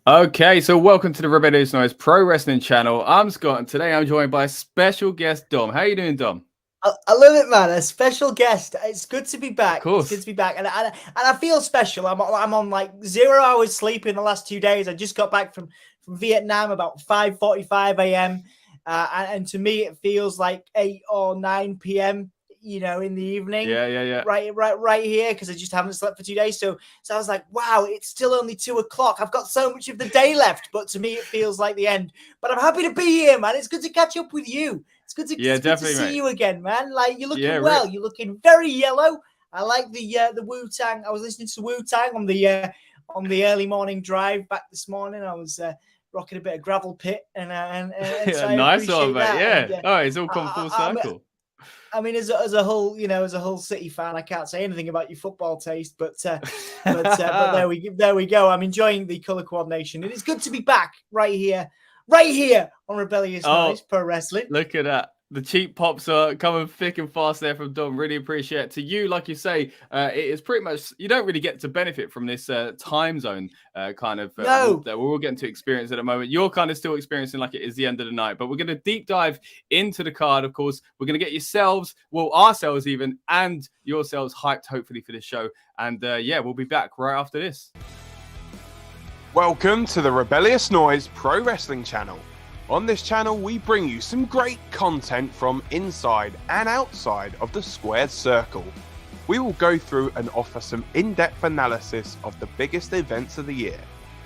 Okay, so welcome to the Rebellious Noise Pro Wrestling channel. I'm Scott, and today I'm joined by special guest Dom. How you doing, Dom? I love it, man. A special guest. It's good to be back. Of course. It's good to be back, and I feel special. I'm on like 0 hours sleep in the last 2 days. I just got back from Vietnam about 5:45 a.m. And to me it feels like 8 or 9 p.m. You know, in the evening. Yeah. Right here, because I just haven't slept for 2 days. So I was like, wow, it's still only 2 o'clock. I've got so much of the day left, but to me it feels like the end. But I'm happy to be here, man. It's good to catch up with you. It's good to see you again, man. Like, you're looking well. You're looking very yellow. I like the Wu-Tang. I was listening to Wu-Tang on the early morning drive back this morning. I was rocking a bit of Gravel Pit and so nice one, mate. That. Yeah. Oh, it's all come full circle. I mean, as a whole, as a whole City fan, I can't say anything about your football taste, but there we go. I'm enjoying the color coordination. It is good to be back right here on Rebellious Noise Pro Wrestling. Look at that. The cheap pops are coming thick and fast there from Dom. Really appreciate it. To you, like you say, it is pretty much, you don't really get to benefit from this time zone that we're all getting to experience at the moment. You're kind of still experiencing like it is the end of the night, but we're going to deep dive into the card. Of course, we're going to get ourselves even, and yourselves hyped hopefully for this show. And we'll be back right after this. Welcome to the Rebellious Noise Pro Wrestling channel. On this channel, we bring you some great content from inside and outside of the squared circle. We will go through and offer some in-depth analysis of the biggest events of the year,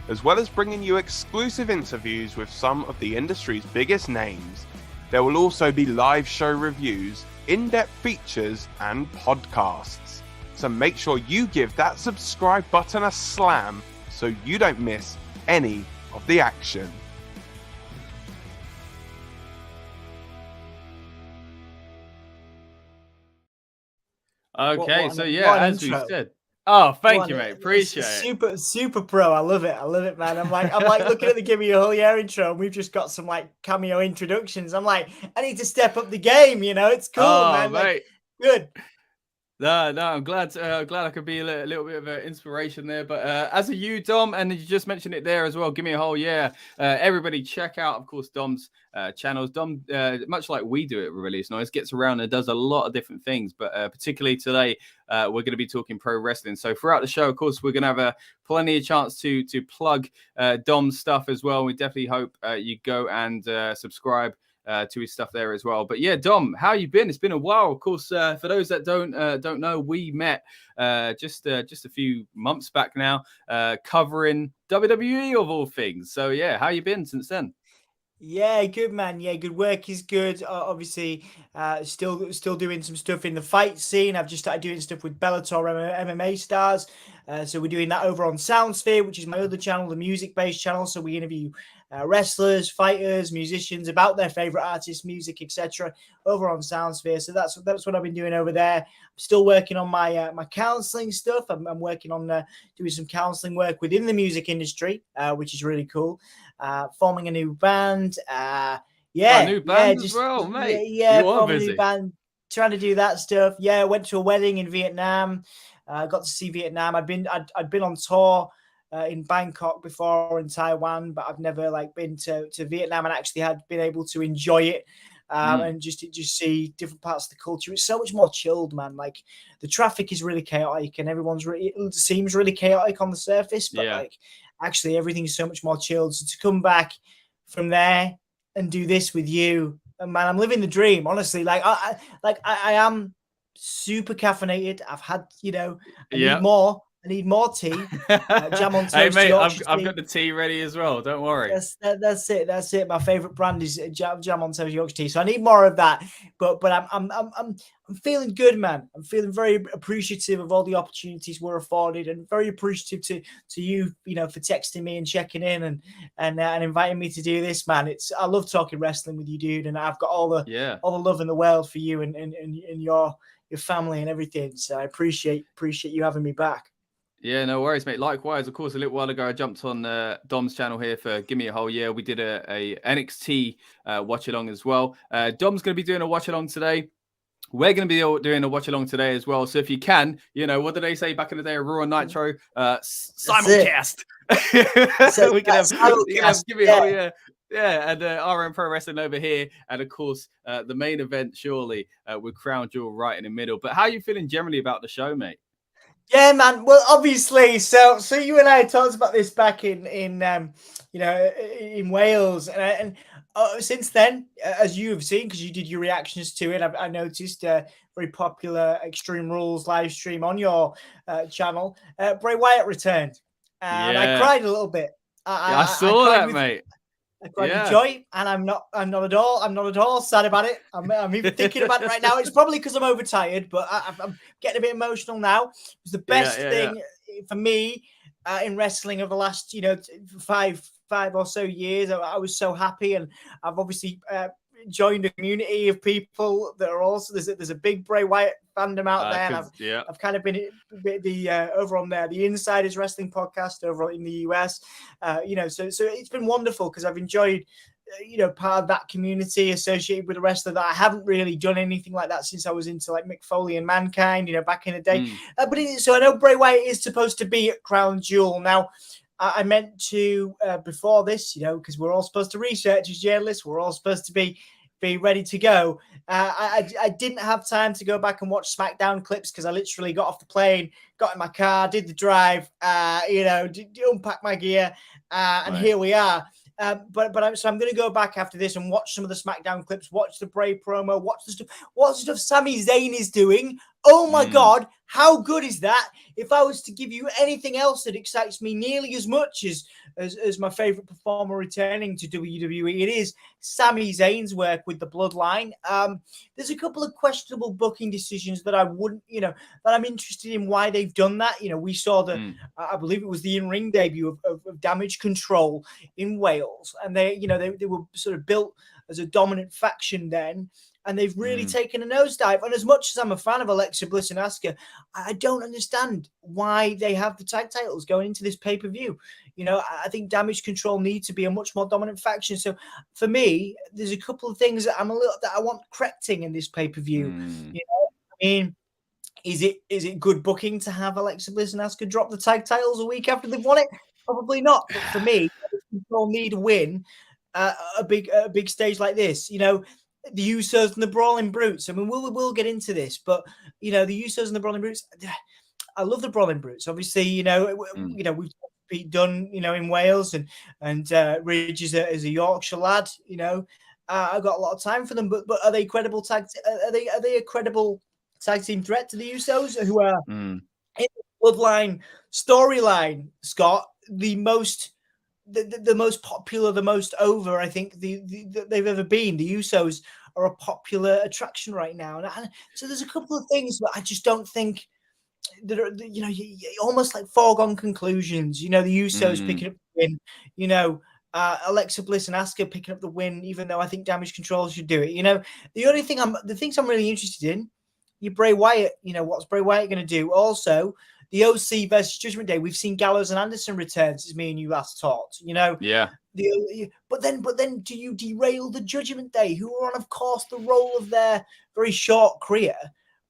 as well as bringing you exclusive interviews with some of the industry's biggest names. There will also be live show reviews, in-depth features, and podcasts. So make sure you give that subscribe button a slam so you don't miss any of the action. Okay, as we said. Oh, thank you, mate. Appreciate it. Super pro. I love it, man. I'm like looking at the Give Me a Whole Year intro, and we've just got some like cameo introductions. I'm like, I need to step up the game. It's cool, man. Mate. Like, good. No, I'm glad I could be a little bit of an inspiration there. But as a you, Dom, and you just mentioned it there as well, Give Me a Whole Year. Everybody check out, of course, Dom's channels. Dom, much like we do at Rebellious Noise, gets around and does a lot of different things. But particularly today, we're going to be talking pro wrestling. So throughout the show, of course, we're going to have plenty of chance to plug Dom's stuff as well. We definitely hope you go and subscribe to his stuff there as well. But yeah, Dom, how you been? It's been a while. Of course, for those that don't know, we met just a few months back now, covering WWE of all things. So yeah, how you been since then? Yeah, good, man. Yeah, good work is good. Obviously, still doing some stuff in the fight scene. I've just started doing stuff with Bellator MMA stars. So we're doing that over on Soundsphere, which is my other channel, the music-based channel. So we interview wrestlers, fighters, musicians about their favorite artists, music, etc. over on Soundsphere. So that's what I've been doing over there. I'm still working on my counseling stuff. I'm working on doing some counseling work within the music industry, which is really cool. Forming a new band. A new band as well, mate. Yeah, forming a new band. Trying to do that stuff. Yeah, I went to a wedding in Vietnam. Got to see Vietnam. I'd been on tour in Bangkok before, in Taiwan, but I've never been to Vietnam and actually had been able to enjoy it and just see different parts of the culture. It's so much more chilled, man. Like, the traffic is really chaotic and it seems really chaotic on the surface, but actually everything's so much more chilled. So to come back from there and do this with you, and man, I'm living the dream, honestly. I am super caffeinated. I've had, I need more tea. Jam on toast. Hey, mate, I've got the tea ready as well. Don't worry. That's it. My favorite brand is Jam on Toast Yorkshire tea. So I need more of that. But I'm feeling good, man. I'm feeling very appreciative of all the opportunities we're afforded, and very appreciative to you, for texting me and checking in and inviting me to do this, man. I love talking wrestling with you, dude, and I've got all the love in the world for you and your family and everything. So I appreciate you having me back. Yeah, no worries, mate. Likewise, of course, a little while ago, I jumped on Dom's channel here for Give Me a Whole Year. We did a NXT watch along as well. Dom's going to be doing a watch along today We're going to be doing a watch along today as well. So if you can, what did they say back in the day? Raw and Nitro simulcast. So, we can have give me yeah. and RM Pro Wrestling over here, and of course the main event surely with Crown Jewel right in the middle. But how are you feeling generally about the show, mate? Yeah, man. Well, obviously, so you and I talked about this back in Wales, and since then, as you have seen, because you did your reactions to it, I noticed very popular Extreme Rules live stream on your channel. Bray Wyatt returned, and I cried a little bit. I saw that, mate. I quite enjoy, and I'm not at all sad about it. I'm even thinking about it right now. It's probably because I'm overtired, but I'm getting a bit emotional now. It was the best thing for me in wrestling of the last, five or so years. I was so happy, and I've obviously joined a community of people that are also there's a big Bray Wyatt fandom out there, and I've kind of been the over on there, the Insiders Wrestling podcast over in the US, so it's been wonderful because I've enjoyed part of that community associated with the wrestler that I haven't really done anything like that since I was into like Mick Foley and Mankind, back in the day. So I know Bray Wyatt is supposed to be at Crown Jewel now. I meant to before this, because we're all supposed to research as journalists. We're all supposed to be ready to go. I didn't have time to go back and watch SmackDown clips because I literally got off the plane, got in my car, did the drive, unpack my gear, and here we are. But I'm going to go back after this and watch some of the SmackDown clips, watch the Bray promo, watch what stuff Sami Zayn is doing. Oh my God, how good is that? If I was to give you anything else that excites me nearly as much as my favorite performer returning to WWE, it is Sami Zayn's work with the Bloodline. There's a couple of questionable booking decisions that I wouldn't, that I'm interested in why they've done that. We saw I believe it was the in-ring debut of Damage Control in Wales, and they were sort of built as a dominant faction then. And they've really taken a nosedive. And as much as I'm a fan of Alexa Bliss and Asuka, I don't understand why they have the tag titles going into this pay-per-view. I think Damage Control need to be a much more dominant faction. So for me, there's a couple of things that I want correcting in this pay-per-view. Is it good booking to have Alexa Bliss and Asuka drop the tag titles a week after they've won it? Probably not. But for me, Damage Control need a win a big stage like this. The Usos and the Brawling Brutes. I mean, we'll get into this, but the Usos and the Brawling Brutes. I love the Brawling Brutes. Obviously, we've Pete Dunne, in Wales, and Ridge is a Yorkshire lad. I've got a lot of time for them. But are they credible tag? Are they a credible tag team threat to the Usos, who are in the Bloodline storyline? Scott, the most popular, the most over, I think they've ever been. The Usos are a popular attraction right now, and so there's a couple of things that I just don't think that are, almost like foregone conclusions. The Usos picking up the win, Alexa Bliss and Asuka picking up the win, even though I think Damage Control should do it. The things I'm really interested in, your Bray Wyatt. What's Bray Wyatt going to do? Also, the OC versus Judgment Day. We've seen Gallows and Anderson return since me and you last talked. Yeah. But then, do you derail the Judgment Day, who are on, of course, the role of their very short career,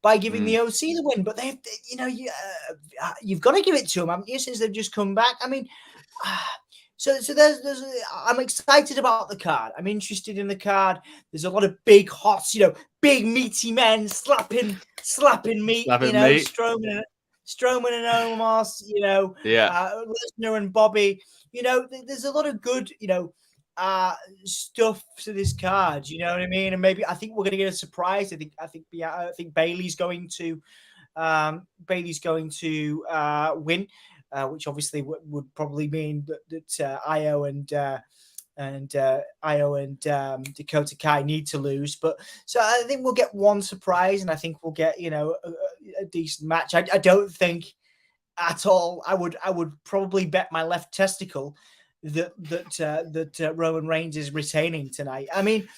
by giving the OC the win? But they've, you've got to give it to them, haven't you? Since they've just come back. I mean, so there's. I'm excited about the card. I'm interested in the card. There's a lot of big hots, big meaty men slapping meat. Strowman and Omos, Lesnar and Bobby. There's a lot of good, stuff to this card. You know what I mean? And maybe I think we're going to get a surprise. I think Bayley's going to win, which obviously would probably mean that Io and Dakota Kai need to lose. But so I think we'll get one surprise, and I think we'll get a decent match. I don't think at all. I would probably bet my left testicle that Roman Reigns is retaining tonight. I mean,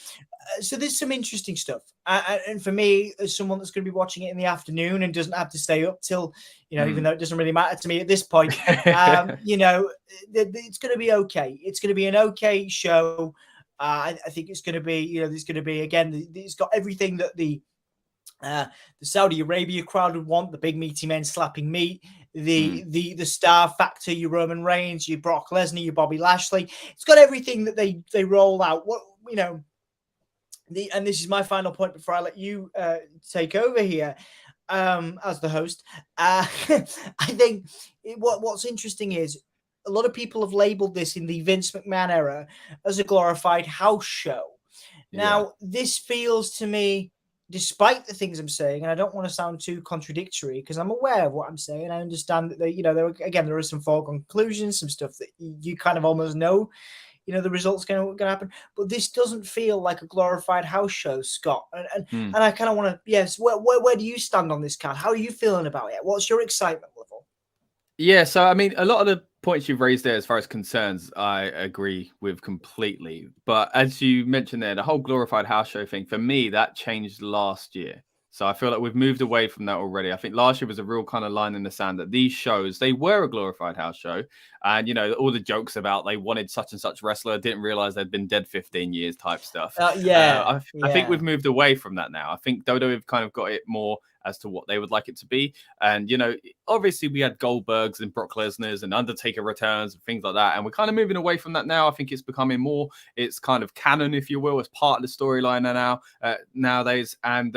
so there's some interesting stuff. And for me, as someone that's going to be watching it in the afternoon and doesn't have to stay up till, even though it doesn't really matter to me at this point, it's going to be okay. It's going to be an okay show. I think it's going to be, there's going to be, again, it's got everything that the The Saudi Arabia crowd would want the big meaty men slapping meat, the star factor, your Roman Reigns, your Brock Lesnar, your Bobby Lashley. It's got everything that they roll out. What and this is my final point before I let you take over here as the host. I think what's interesting is a lot of people have labeled this in the Vince McMahon era as a glorified house show. Now, this feels to me, despite the things I'm saying, and I don't want to sound too contradictory because I'm aware of what I'm saying. I understand that there are some foregone conclusions, some stuff that you kind of almost know, the results going to happen. But this doesn't feel like a glorified house show, Scott. And I kind of want to, yes. Where do you stand on this card? How are you feeling about it? What's your excitement level? Yeah, so I mean, a lot of the points you've raised there as far as concerns, I agree with completely. But as you mentioned there, the whole glorified house show thing, for me, that changed last year. So I feel like we've moved away from that already. I think last year was a real kind of line in the sand that these shows, they were a glorified house show. And, all the jokes about they wanted such and such wrestler, didn't realize they'd been dead 15 years type stuff. I think we've moved away from that now. I think WWE have kind of got it more as to what they would like it to be. And, obviously we had Goldbergs and Brock Lesnar's and Undertaker returns and things like that. And we're kind of moving away from that now. I think it's becoming more, it's kind of canon, if you will, as part of the storyline now nowadays. And,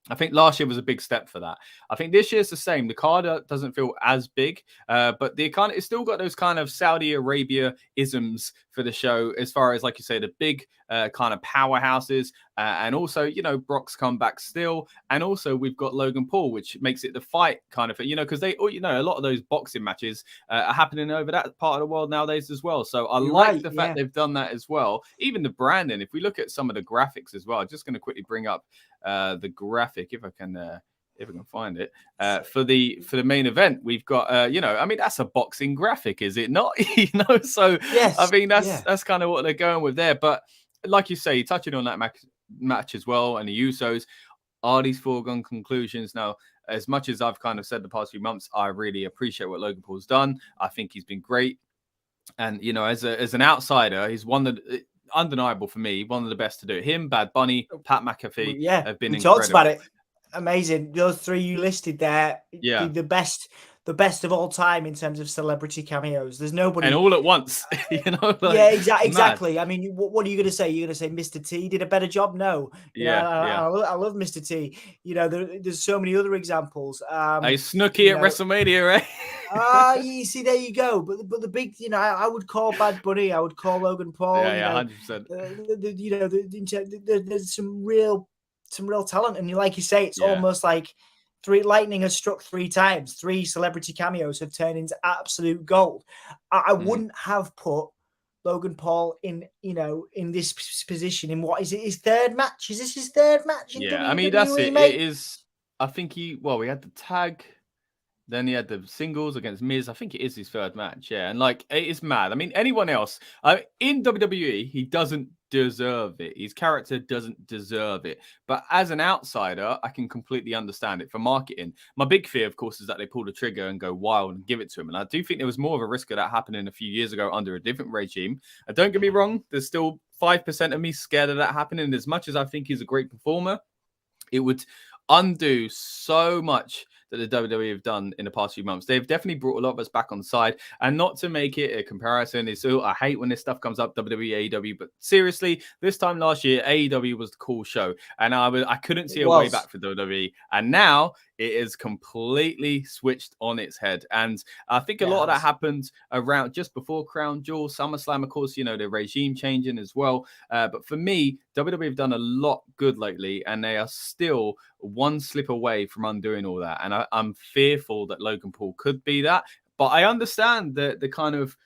I think last year was a big step for that. I think this year's the same. The card doesn't feel as big, but it's still got those kind of Saudi Arabia isms for the show, as far as, like you say, the big kind of powerhouses, and also, Brock's come back still, and also we've got Logan Paul, which makes it the fight kind of, because they, a lot of those boxing matches are happening over that part of the world nowadays as well. So I like the fact they've done that as well. Even the branding, if we look at some of the graphics as well, I'm just going to quickly bring up the graphic if I can find it for the main event. We've got I mean, that's a boxing graphic, is it not? So yes, I mean that's kind of what they're going with there. But like you say, touching on that match as well, and the Usos, are these foregone conclusions? Now, as much as I've kind of said the past few months, I really appreciate what Logan Paul's done. I think he's been great, and as an outsider, he's undeniable for me, one of the best to do it. Him, Bad Bunny, Pat McAfee have been incredible. Talked about it. Amazing. Those three you listed there, the best of all time in terms of celebrity cameos. There's nobody. And all at once, exactly. I mean, what are you going to say? You're going to say Mr. T did a better job? No. I love Mr. T. There's so many other examples. Snooki at WrestleMania, right? You see, there you go. But the big, I would call Bad Bunny. I would call Logan Paul. 100%. There's some real talent, and like you say, it's almost like lightning has struck 3 times. 3 celebrity cameos have turned into absolute gold. I wouldn't have put Logan Paul in this position in what is it, his third match? Is this his third match? I mean, that's it. It is. I think he had the tag, then he had the singles against Miz. I think it is his third match. Yeah, and it is mad. I mean, anyone else in WWE, he doesn't deserve it. His character doesn't deserve it. But as an outsider, I can completely understand it for marketing. My big fear, of course, is that they pull the trigger and go wild and give it to him. And I do think there was more of a risk of that happening a few years ago under a different regime. Don't get me wrong, there's still 5% of me scared of that happening. As much as I think he's a great performer, it would undo so much that the WWE have done in the past few months. They've definitely brought a lot of us back on side, and not to make it a comparison. I hate when this stuff comes up, WWE, AEW, but seriously, this time last year, AEW was the cool show, and I couldn't see a way back for WWE, and now it is completely switched on its head. And I think a lot of that happened around just before Crown Jewel, SummerSlam, of course, the regime changing as well. But for me, WWE have done a lot good lately, and they are still one slip away from undoing all that. And I'm fearful that Logan Paul could be that. But I understand the kind of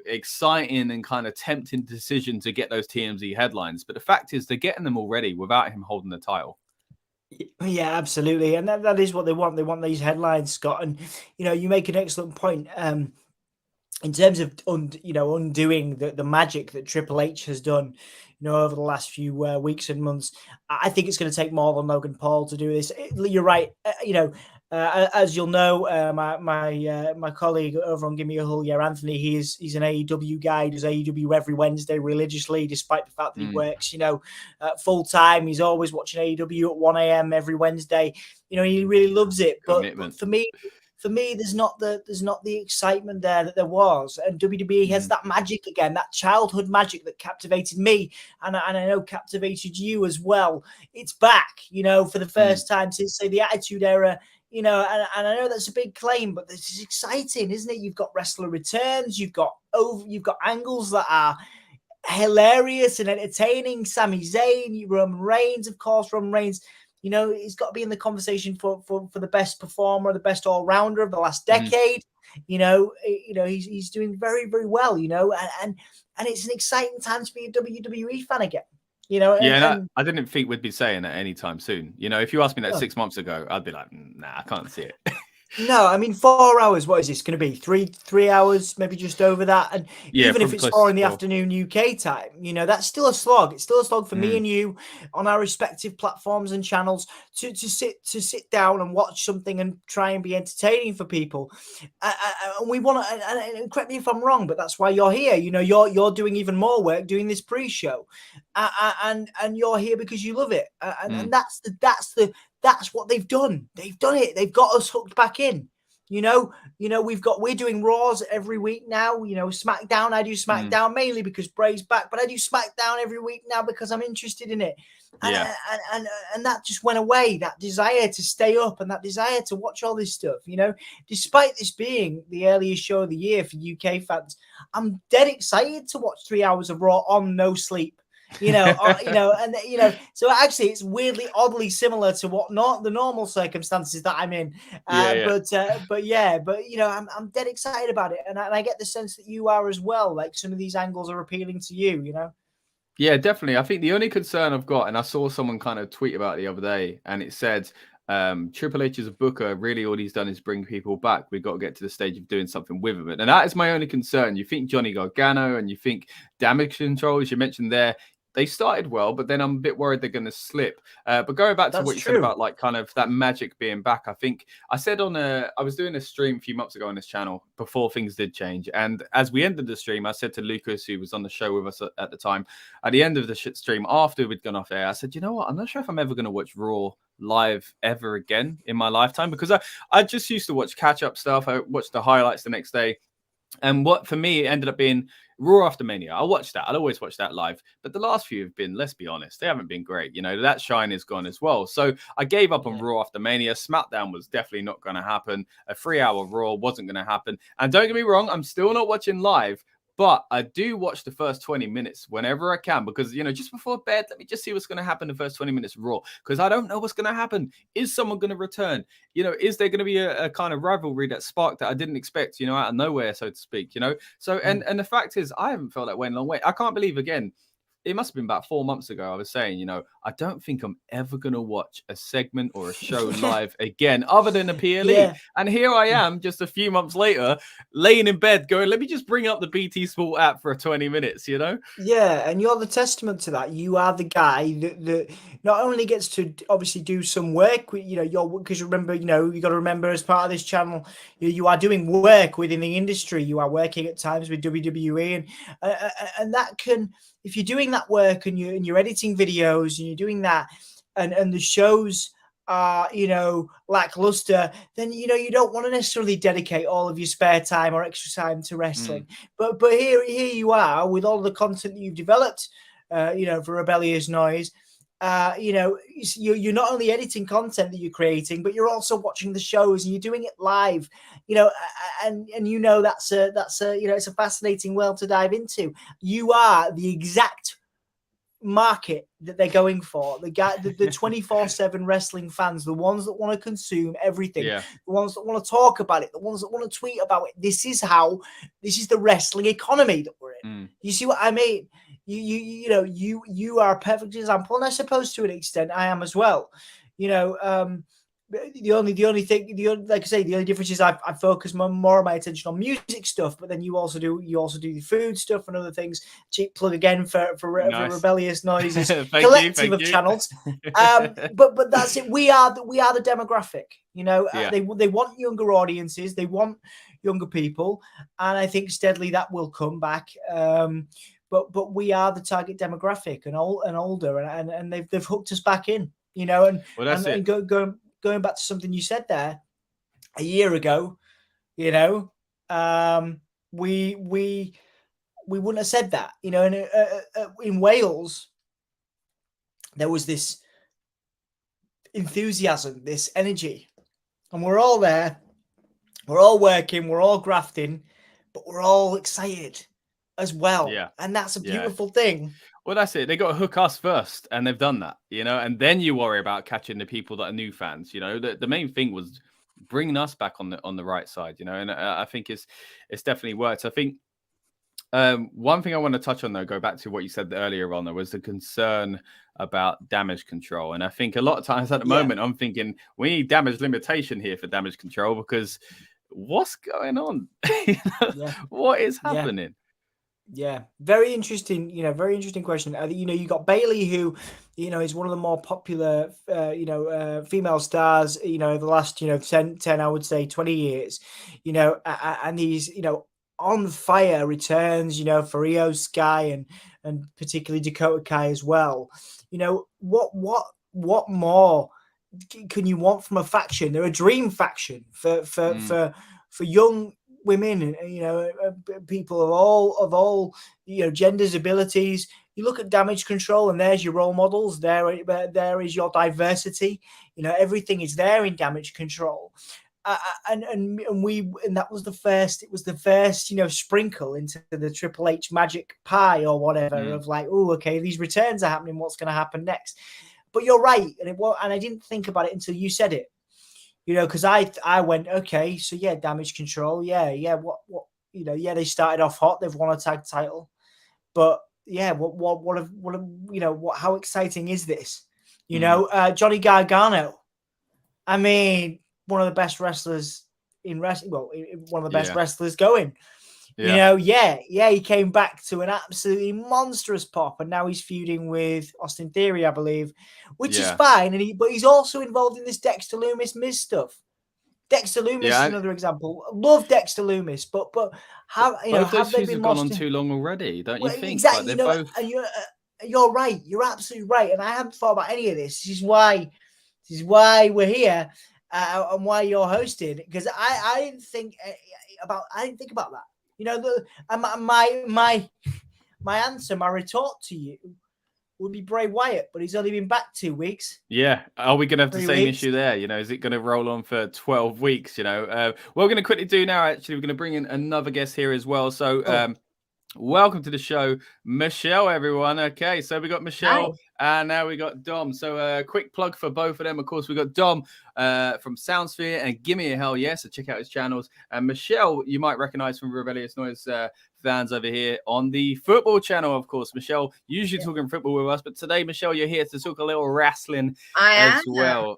exciting and kind of tempting decision to get those TMZ headlines. But the fact is, they're getting them already without him holding the title. Yeah, absolutely. And that is what they want. They want these headlines, Scott. And, you make an excellent point. In terms of undoing the magic that Triple H has done, over the last few weeks and months, I think it's going to take more than Logan Paul to do this. You're right. As you'll know, my colleague over on Give Me a Hull, Anthony, he's an AEW guy. He does AEW every Wednesday religiously, despite the fact that he works, full time. He's always watching AEW at 1 a.m. every Wednesday. He really loves it. But for me, there's not the excitement there that there was, and WWE has that magic again, that childhood magic that captivated me, and I know captivated you as well. It's back, for the first time since, say, the Attitude Era. And I know that's a big claim, but this is exciting, isn't it? You've got wrestler returns, you've got angles that are hilarious and entertaining. Sami Zayn, Roman Reigns, of course. Roman Reigns, he's got to be in the conversation for the best performer, the best all-rounder of the last decade. He's doing very, very well, and it's an exciting time to be a WWE fan again. I didn't think we'd be saying that anytime soon. If you asked me that 6 months ago, I'd be like, nah, I can't see it. No, I mean 4 hours. What is this going to be? Three hours, maybe just over that. And even if it's 4 in the afternoon UK time, that's still a slog. It's still a slog for me and you on our respective platforms and channels to sit down and watch something and try and be entertaining for people. And we want to. And correct me if I'm wrong, but that's why you're here. You're doing even more work doing this pre-show, and you're here because you love it. And that's what they've done. They've done it. They've got us hooked back in. We're doing Raws every week now. SmackDown. I do SmackDown mainly because Bray's back, but I do SmackDown every week now because I'm interested in it. And that just went away. That desire to stay up and that desire to watch all this stuff. Despite this being the earliest show of the year for UK fans, I'm dead excited to watch 3 hours of Raw on no sleep. So actually it's weirdly, oddly similar to what not the normal circumstances that I'm in. But I'm dead excited about it. And I get the sense that you are as well. Like some of these angles are appealing to you, Yeah, definitely. I think the only concern I've got, and I saw someone kind of tweet about it the other day, and it said, Triple H as a booker, really all he's done is bring people back. We've got to get to the stage of doing something with them. And that is my only concern. You think Johnny Gargano and you think Damage Control, as you mentioned there, they started well, but then I'm a bit worried they're going to slip. But going back to what you said about like kind of that magic being back, I think I said I was doing a stream a few months ago on this channel before things did change. And as we ended the stream, I said to Lucas, who was on the show with us at the time, at the end of the stream, after we'd gone off air, I said, you know what? I'm not sure if I'm ever going to watch Raw live ever again in my lifetime, because I just used to watch catch-up stuff. I watched the highlights the next day. And what for me it ended up being Raw after Mania. I'll watch that. I'll always watch that live. But the last few have been, let's be honest, they haven't been great. That shine is gone as well. So I gave up on Raw after Mania. SmackDown was definitely not going to happen. A 3-hour Raw wasn't going to happen. And don't get me wrong, I'm still not watching live. But I do watch the first 20 minutes whenever I can because, just before bed, let me just see what's going to happen in the first 20 minutes of Raw because I don't know what's going to happen. Is someone going to return? Is there going to be a kind of rivalry that sparked that I didn't expect, out of nowhere, so to speak, So, and the fact is, I haven't felt that way in a long way. I can't believe, again, it must have been about 4 months ago. I was saying, I don't think I'm ever going to watch a segment or a show live again, other than a PLE. Yeah. And here I am just a few months later, laying in bed going, let me just bring up the BT Sport app for 20 minutes, Yeah. And you're the testament to that. You are the guy that not only gets to obviously do some work, because remember, you got to remember as part of this channel, you are doing work within the industry. You are working at times with WWE and that can, if you're doing that work and you're editing videos and you're doing that and the shows are, lackluster, then, you don't want to necessarily dedicate all of your spare time or extra time to wrestling. But here you are with all the content that you've developed, for Rebellious Noise. You're not only editing content that you're creating, but you're also watching the shows and you're doing it live, and that's it's a fascinating world to dive into. You are the exact market that they're going for. The 24/7 wrestling fans, the ones that want to consume everything, the ones that want to talk about it, the ones that want to tweet about it. This is the wrestling economy that we're in. You see what I mean? You are a perfect example, and I suppose to an extent I am as well. the only thing, like I say, the only difference is I focus more of my attention on music stuff, but then you also do the food stuff and other things. Cheap plug again for Rebellious Noises collective of channels. But that's it. We are the demographic. You know, they want younger audiences, they want younger people, and I think steadily that will come back. But we are the target demographic and older, and they've hooked us back in. You know, and going back to something you said there a year ago, you know, we wouldn't have said that, you know. And in Wales, there was this enthusiasm, this energy, and we're all there, we're all working, we're all grafting, but we're all excited as well. Yeah, and that's a beautiful thing. Well, that's it. They got to hook us first, and they've done that, you know, and then you worry about catching the people that are new fans. You know, the main thing was bringing us back on the right side, you know, and I think it's definitely worked. I think one thing I want to touch on, though, go back to what you said earlier on, there was the concern about damage control. And I think a lot of times at the moment, I'm thinking we need damage limitation here for damage control, because what's going on? You know, what is happening? Yeah, very interesting. You know, very interesting question. You know, you got Bailey, who, you know, is one of the more popular, female stars. You know, the last 10 I would say 20 years. You know, and he's on fire returns. You know, for Io Sky and particularly Dakota Kai as well. You know, what more can you want from a faction? They're a dream faction for young women, and people of all genders, abilities. You look at Damage Control, and there's your role models. There is your diversity. You know, everything is there in Damage Control, and that was the first. It was the first, sprinkle into the Triple H magic pie or whatever of like, oh, okay, these returns are happening. What's going to happen next? But you're right, and I didn't think about it until you said it. You know, because I went, okay, so Damage Control, what they started off hot, they've won a tag title, but how exciting is this? You know, Johnny Gargano, I mean, one of the best wrestlers in wrestling, one of the best wrestlers going. You know, he came back to an absolutely monstrous pop, and now he's feuding with Austin Theory, I believe, which is fine. But he's also involved in this Dexter Lumis Miz stuff. Dexter Lumis is another example. I love Dexter Lumis, but how have they been gone on too long already? Don't you think? Exactly. Like and you're right. You're absolutely right. And I haven't thought about any of this. This is why we're here and why you're hosting, because I didn't think about that. You know, my answer, my retort to you would be Bray Wyatt, but he's only been back 2 weeks. Yeah. Are we going to have the same issue there? You know, is it going to roll on for 12 weeks? You know, what we're going to quickly do now, actually, we're going to bring in another guest here as well. So, welcome to the show, Michelle, everyone. Okay, so we got Michelle. And now we got Dom. So quick plug for both of them. Of course, we got Dom from Soundsphere and Gimme a Hell Yes. So check out his channels. And Michelle, you might recognize from Rebellious Noise fans over here on the football channel, of course. Michelle, usually talking football with us, but today, Michelle, you're here to talk a little wrestling as well.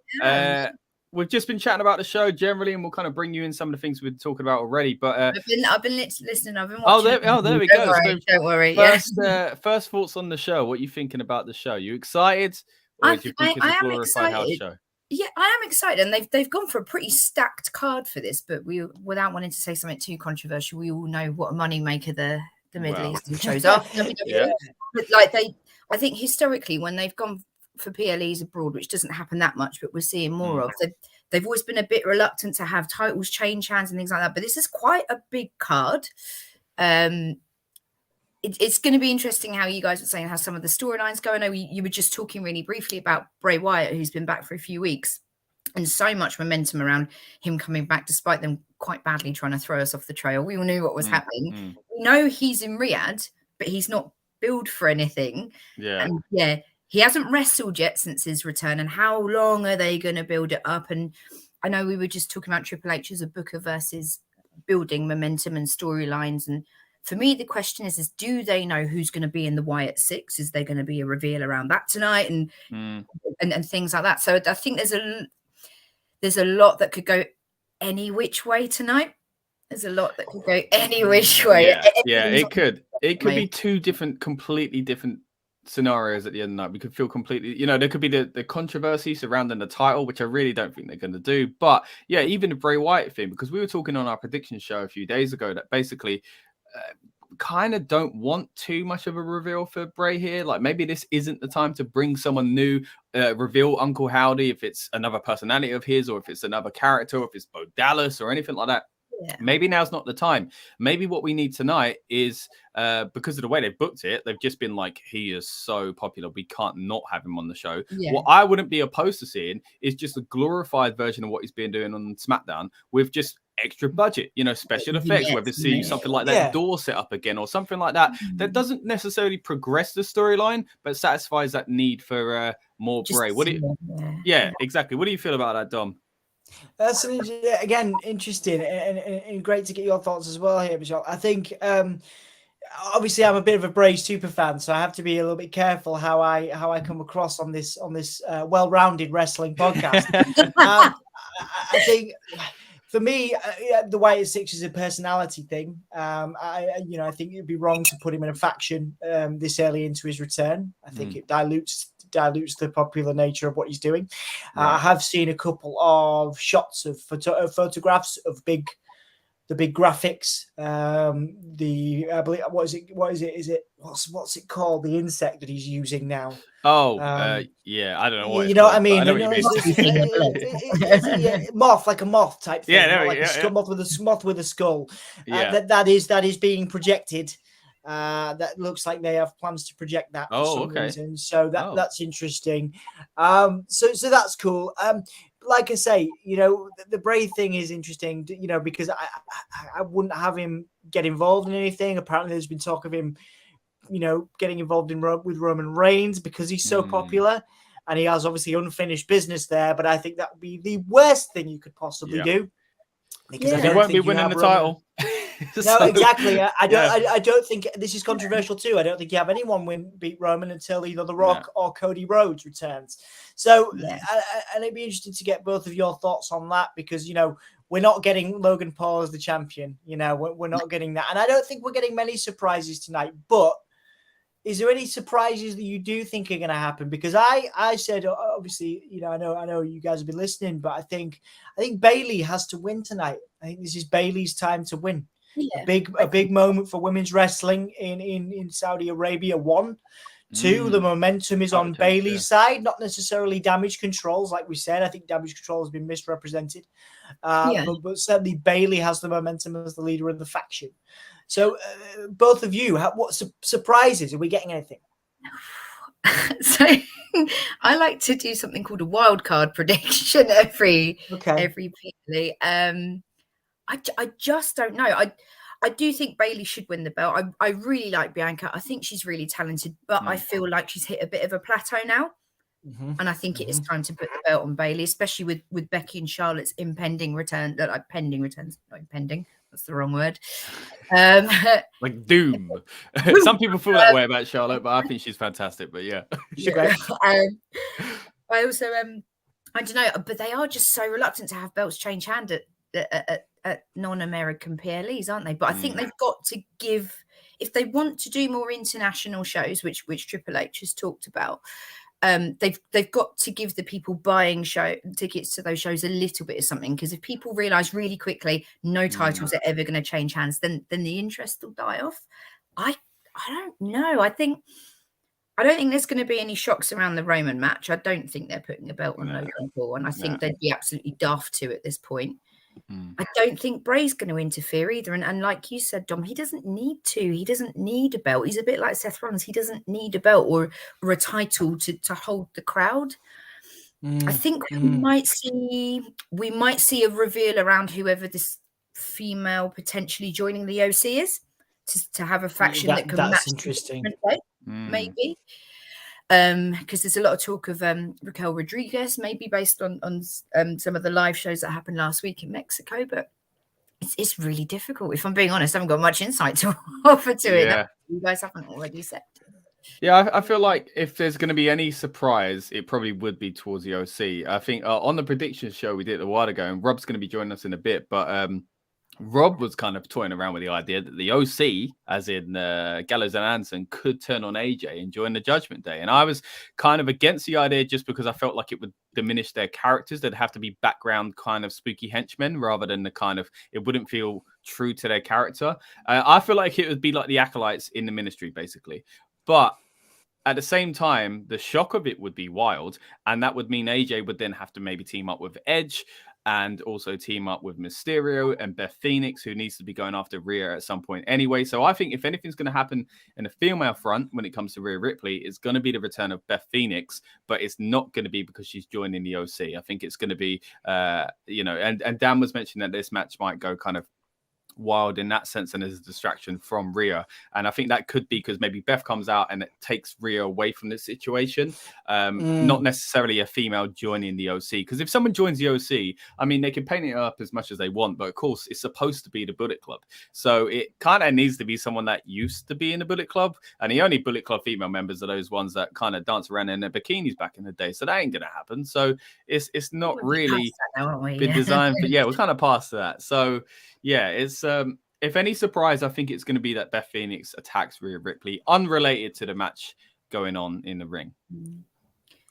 We've just been chatting about the show generally, and we'll kind of bring you in some of the things we've been talking about already. But I've been listening. I've been watching. There we go. Don't worry. First thoughts on the show. What are you thinking about the show? You excited? Or do you think it's a glorified house show? Yeah, I am excited, and they've gone for a pretty stacked card for this. But without wanting to say something too controversial, we all know what a moneymaker the Middle Eastern shows are. But I think historically, when they've gone for PLEs abroad, which doesn't happen that much, but we're seeing more of. They've always been a bit reluctant to have titles change hands and things like that. But this is quite a big card. It's going to be interesting how you guys were saying how some of the storylines go. I know you were just talking really briefly about Bray Wyatt, who's been back for a few weeks, and so much momentum around him coming back, despite them quite badly trying to throw us off the trail. We all knew what was happening. We know he's in Riyadh, but he's not billed for anything. And he hasn't wrestled yet since his return. And how long are they going to build it up? And I know we were just talking about Triple H as a booker versus building momentum and storylines. And for me, the question is do they know who's going to be in the Wyatt 6? Is there going to be a reveal around that tonight and things like that? So I think there's there's a lot that could go any which way tonight. There's a lot that could go any which way. Yeah, it could be two completely different scenarios at the end of the night. We could feel completely, there could be the controversy surrounding the title, which I really don't think they're going to do. But yeah, even the Bray Wyatt thing, because we were talking on our prediction show a few days ago that basically kind of don't want too much of a reveal for Bray here. Like maybe this isn't the time to bring someone new, reveal Uncle Howdy if it's another personality of his, or if it's another character, or if it's Bo Dallas or anything like that. Yeah. Maybe now's not the time. Maybe what we need tonight is because of the way they've booked it, they've just been like, he is so popular, we can't not have him on the show. Yeah. What I wouldn't be opposed to seeing is just a glorified version of what he's been doing on SmackDown with just extra budget, special effects, whether it's something like that door set up again or something like that, that doesn't necessarily progress the storyline, but satisfies that need for more just Bray. Exactly. What do you feel about that, Dom? That's again interesting and great to get your thoughts as well here, Michelle. I think obviously I'm a bit of a Bray super fan, so I have to be a little bit careful how I come across on this well-rounded wrestling podcast. I think for me, the Wyatt Six is a personality thing. I think it'd be wrong to put him in a faction this early into his return. I think it dilutes the popular nature of what he's doing. I have seen a couple of shots of photographs of the big graphics. I believe what is it? What's it called? The insect that he's using now. I don't know what. You know what I mean? Moth, like a moth type thing. A moth with a skull. That is being projected. That looks like they have plans to project that for some reason. So that's interesting. So that's cool. Like I say, the Bray thing is interesting, because I wouldn't have him get involved in anything. Apparently there's been talk of him, getting involved with Roman Reigns because he's so popular, and he has obviously unfinished business there. But I think that would be the worst thing you could possibly do. Because I don't won't be winning the title. No, exactly. I don't think this is controversial too. I don't think you have anyone beat Roman until either The Rock or Cody Rhodes returns. So, and it'd be interesting to get both of your thoughts on that because we're not getting Logan Paul as the champion. We're not getting that, and I don't think we're getting many surprises tonight. But is there any surprises that you do think are going to happen? Because I said obviously, I know you guys have been listening, but I think Bayley has to win tonight. I think this is Bayley's time to win. Yeah. A big moment for women's wrestling in Saudi Arabia. 1, 2, the momentum is on Bayley's side, not necessarily Damage Control's. Like we said, I think Damage Control has been misrepresented, but certainly Bayley has the momentum as the leader of the faction. So, both of you, what surprises? Are we getting anything? So, I like to do something called a wild card prediction every weekly. I just don't know. I do think Bayley should win the belt. I really like Bianca. I think she's really talented, but I feel like she's hit a bit of a plateau now. And I think it is time to put the belt on Bayley, especially with Becky and Charlotte's impending return. Pending returns, not impending. That's the wrong word. Like doom. Some people feel that way about Charlotte, but I think she's fantastic. But yeah. I also I don't know, but they are just so reluctant to have belts change hand at non-American PLEs, aren't they? But I think they've got to give, if they want to do more international shows, which Triple H has talked about, they've got to give the people buying tickets to those shows a little bit of something. Because if people realise really quickly no titles are ever going to change hands, then the interest will die off. I don't know. I don't think there's going to be any shocks around the Roman match. I don't think they're putting a belt on Logan Paul, and I think they'd be absolutely daft to at this point. I don't think Bray's going to interfere either. And like you said, Dom, he doesn't need to. He doesn't need a belt. He's a bit like Seth Rollins. He doesn't need a belt or a title to hold the crowd. I think we might see a reveal around whoever this female potentially joining the OC is to have a faction that can match. That's interesting. Maybe. Because there's a lot of talk of Raquel Rodriguez, maybe based on some of the live shows that happened last week in Mexico, but it's really difficult. If I'm being honest, I haven't got much insight to offer to it. You guys haven't already said. Yeah, I feel like if there's going to be any surprise, it probably would be towards the OC. I think on the prediction show we did a while ago, and Rob's going to be joining us in a bit, but Rob was kind of toying around with the idea that the OC, as in Gallows and Anderson, could turn on AJ and join the Judgment Day. And I was kind of against the idea just because I felt like it would diminish their characters. They'd have to be background kind of spooky henchmen rather than the kind of, it wouldn't feel true to their character. I feel like it would be like the Acolytes in the Ministry, basically. But at the same time, the shock of it would be wild. And that would mean AJ would then have to maybe team up with Edge and also team up with Mysterio and Beth Phoenix, who needs to be going after Rhea at some point anyway. So I think if anything's going to happen in the female front when it comes to Rhea Ripley, it's going to be the return of Beth Phoenix, but it's not going to be because she's joining the OC. I think it's going to be, and Dan was mentioning that this match might go kind of wild in that sense and as a distraction from Rhea. And I think that could be because maybe Beth comes out and it takes Rhea away from this situation. Not necessarily a female joining the OC. Because if someone joins the OC, I mean, they can paint it up as much as they want, but of course it's supposed to be the Bullet Club. So it kind of needs to be someone that used to be in the Bullet Club. And the only Bullet Club female members are those ones that kind of dance around in their bikinis back in the day. So that ain't going to happen. So it's not really been designed for, we're kind of past that. So yeah, it's if any surprise, I think it's going to be that Beth Phoenix attacks Rhea Ripley, unrelated to the match going on in the ring.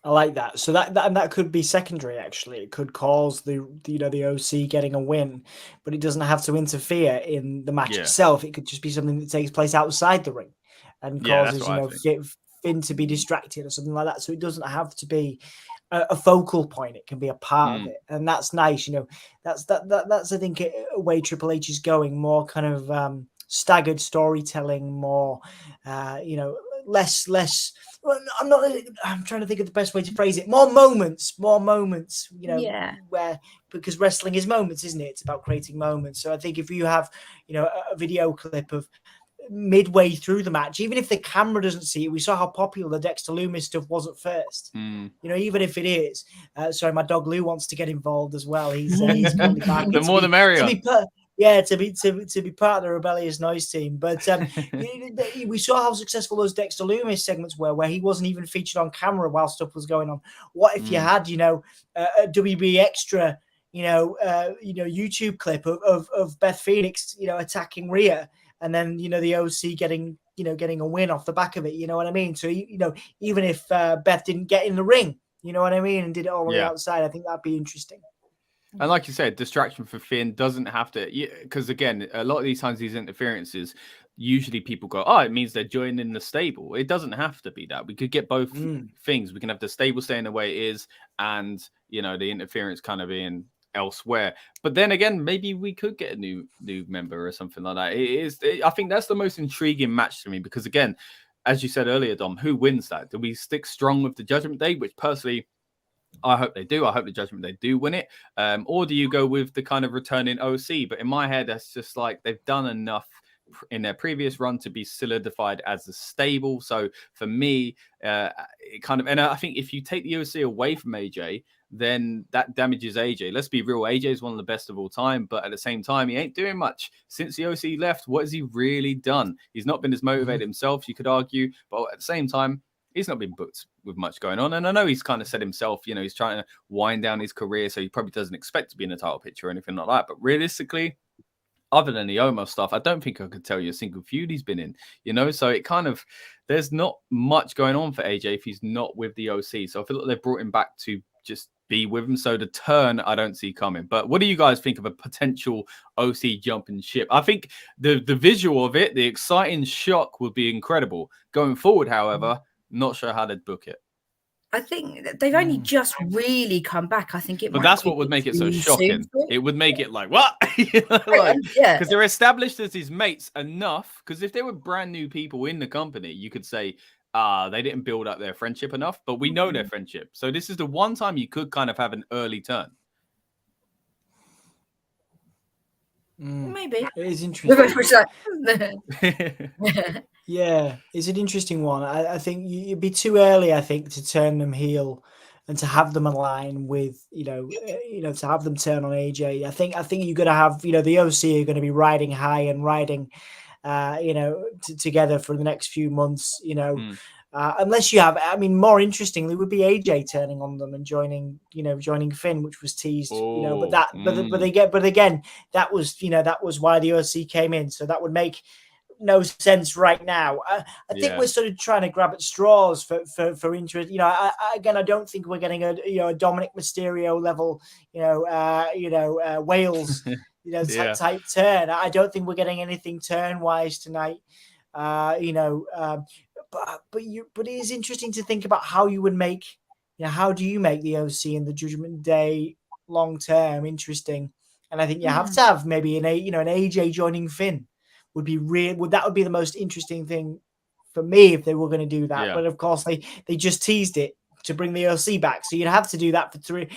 I like that. So that could be secondary. Actually, it could cause the OC getting a win, but it doesn't have to interfere in the match itself. It could just be something that takes place outside the ring and causes Finn to be distracted or something like that. So it doesn't have to be a focal point. It can be a part of it, and that's nice. That's I think a way Triple H is going, more kind of staggered storytelling, more less. Well, I'm trying to think of the best way to phrase it. More moments. Where, because wrestling is moments, isn't it? It's about creating moments. So I think if you have a video clip of midway through the match, even if the camera doesn't see it, we saw how popular the Dexter Loomis stuff was at first. Even if it is, sorry, my dog Lou wants to get involved as well. He's currently back. The more the merrier. To be part of the Rebellious Noise team. But we saw how successful those Dexter Loomis segments were, where he wasn't even featured on camera while stuff was going on. What if you had a WB Extra YouTube clip of Beth Phoenix attacking Rhea, and then the OC getting a win off the back of it, you know what I mean? So even if Beth didn't get in the ring, you know what I mean, and did it all on the outside, I think that'd be interesting. And like you said, distraction for Finn doesn't have to, because again, a lot of these times these interferences, usually people go, it means they're joining the stable. It doesn't have to be that. We could get both things. We can have the stable staying the way it is, and the interference kind of being elsewhere. But then again, maybe we could get a new member or something like that. I think that's the most intriguing match to me, because again, as you said earlier, Dom, who wins that? Do we stick strong with the Judgment Day, which personally I hope they do. I hope the Judgment Day do win it. Or do you go with the kind of returning OC? But in my head, that's just like they've done enough in their previous run to be solidified as a stable. So for me, it kind of, and I think if you take the OC away from AJ, then that damages AJ. Let's be real, AJ is one of the best of all time, but at the same time, he ain't doing much. Since the OC left, what has he really done? He's not been as motivated himself, you could argue, but at the same time, he's not been booked with much going on. And I know he's kind of said himself, he's trying to wind down his career, so he probably doesn't expect to be in a title picture or anything like that. But realistically, other than the Omos stuff, I don't think I could tell you a single feud he's been in, so it kind of, there's not much going on for AJ if he's not with the OC. So I feel like they've brought him back to just be with him. So the turn, I don't see coming. But what do you guys think of a potential OC jumping ship? I think the visual of it, the exciting shock would be incredible. Going forward, however, not sure how they'd book it. I think they've only just really come back. I think but that's what would make it so shocking. It would make it like, what? Because they're established as his mates enough. Because if they were brand new people in the company, you could say, they didn't build up their friendship enough. But we know their friendship. So this is the one time you could kind of have an early turn. Maybe. It is interesting. Yeah, it's an interesting one. I think it'd be too early, I think, to turn them heel and to have them align with, to have them turn on AJ. I think you're going to have, the OC are going to be riding high and riding, together for the next few months, Unless you have, I mean, more interestingly would be AJ turning on them and joining Finn, which was teased, but again, that was why the OC came in. So that would make no sense right now. I think we're sort of trying to grab at straws for interest. I don't think we're getting a Dominik Mysterio level, Wales, type turn. I don't think we're getting anything turn wise tonight. But it is interesting to think about how you would make, how do you make the OC and the Judgment Day long term interesting? And I think you have to have maybe an AJ joining Finn would be that would be the most interesting thing for me if they were going to do that. But of course they just teased it to bring the OC back, so you'd have to do that for 3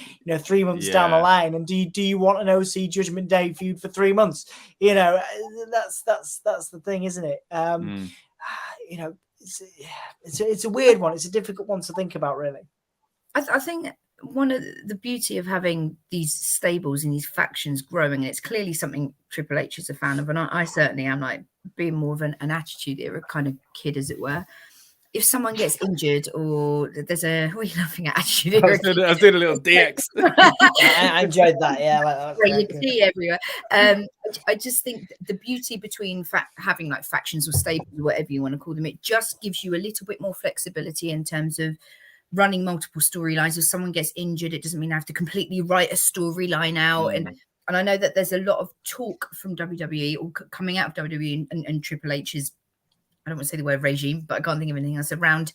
months down the line. And do you want an OC Judgment Day feud for 3 months? That's the thing, isn't it? It's a weird one. It's a difficult one to think about, really. I think one of the beauty of having these stables and these factions growing, and it's clearly something Triple H is a fan of, and I certainly am, like being more of an attitude era kind of kid, as it were. If someone gets injured or there's a, what are you laughing at? Attitude era? I was doing a little DX. I enjoyed that. Yeah, you can see everywhere. I just think the beauty between having like factions or stables, whatever you want to call them, it just gives you a little bit more flexibility in terms of running multiple storylines. If someone gets injured, it doesn't mean I have to completely write a storyline out. And I know that there's a lot of talk from WWE or coming out of WWE and Triple H's, I don't want to say the word regime, but I can't think of anything else, around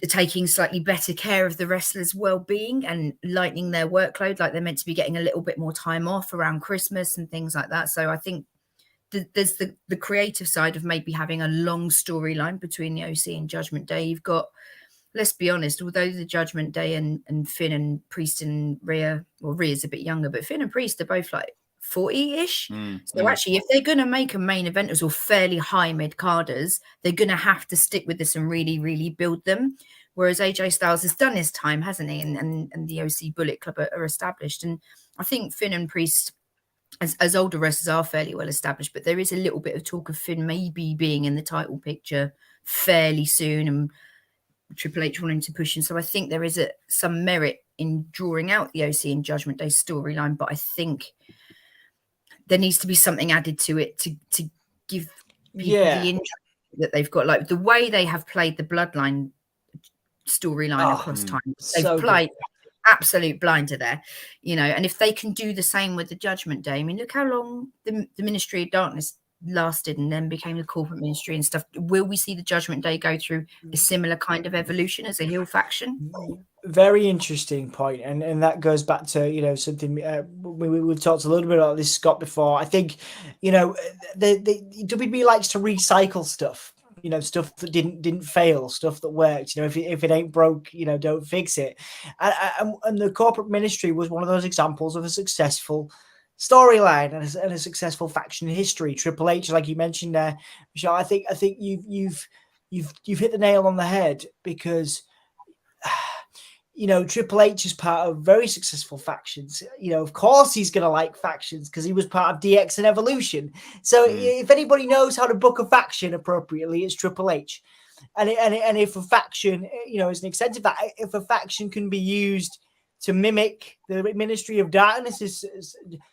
taking slightly better care of the wrestlers' well-being and lightening their workload, like they're meant to be getting a little bit more time off around Christmas and things like that. So I think there's the creative side of maybe having a long storyline between the OC and Judgment Day. You've got, let's be honest, although the Judgment Day and Finn and Priest and Rhea, well, Rhea's a bit younger, but Finn and Priest are both like 40-ish. So actually, if they're going to make a main eventers or fairly high mid-carders, they're going to have to stick with this and really, really build them. Whereas AJ Styles has done his time, hasn't he? And the OC Bullet Club are established. And I think Finn and Priest, as older wrestlers, are fairly well established, but there is a little bit of talk of Finn maybe being in the title picture fairly soon and Triple H wanting to push him. So I think there is some merit in drawing out the OC and Judgment Day storyline, but I think there needs to be something added to it to give people the interest that they've got. Like the way they have played the Bloodline storyline across time, they've played absolute blinder there, and if they can do the same with the Judgment Day, I mean, look how long the Ministry of Darkness lasted and then became the corporate ministry and stuff. Will we see the Judgment Day go through a similar kind of evolution as a heel faction? Very interesting point, and that goes back to something we've talked a little bit about this, Scott, before. I think the WB likes to recycle stuff, stuff that didn't fail, stuff that worked. If it ain't broke, don't fix it. And the corporate ministry was one of those examples of a successful storyline and a successful faction in history. Triple H, like you mentioned there, Michelle, I think you've hit the nail on the head, because Triple H is part of very successful factions. Of course he's going to like factions because he was part of DX and Evolution. So if anybody knows how to book a faction appropriately, it's Triple H. And if a faction, as an extent of that, if a faction can be used to mimic the Ministry of Darkness's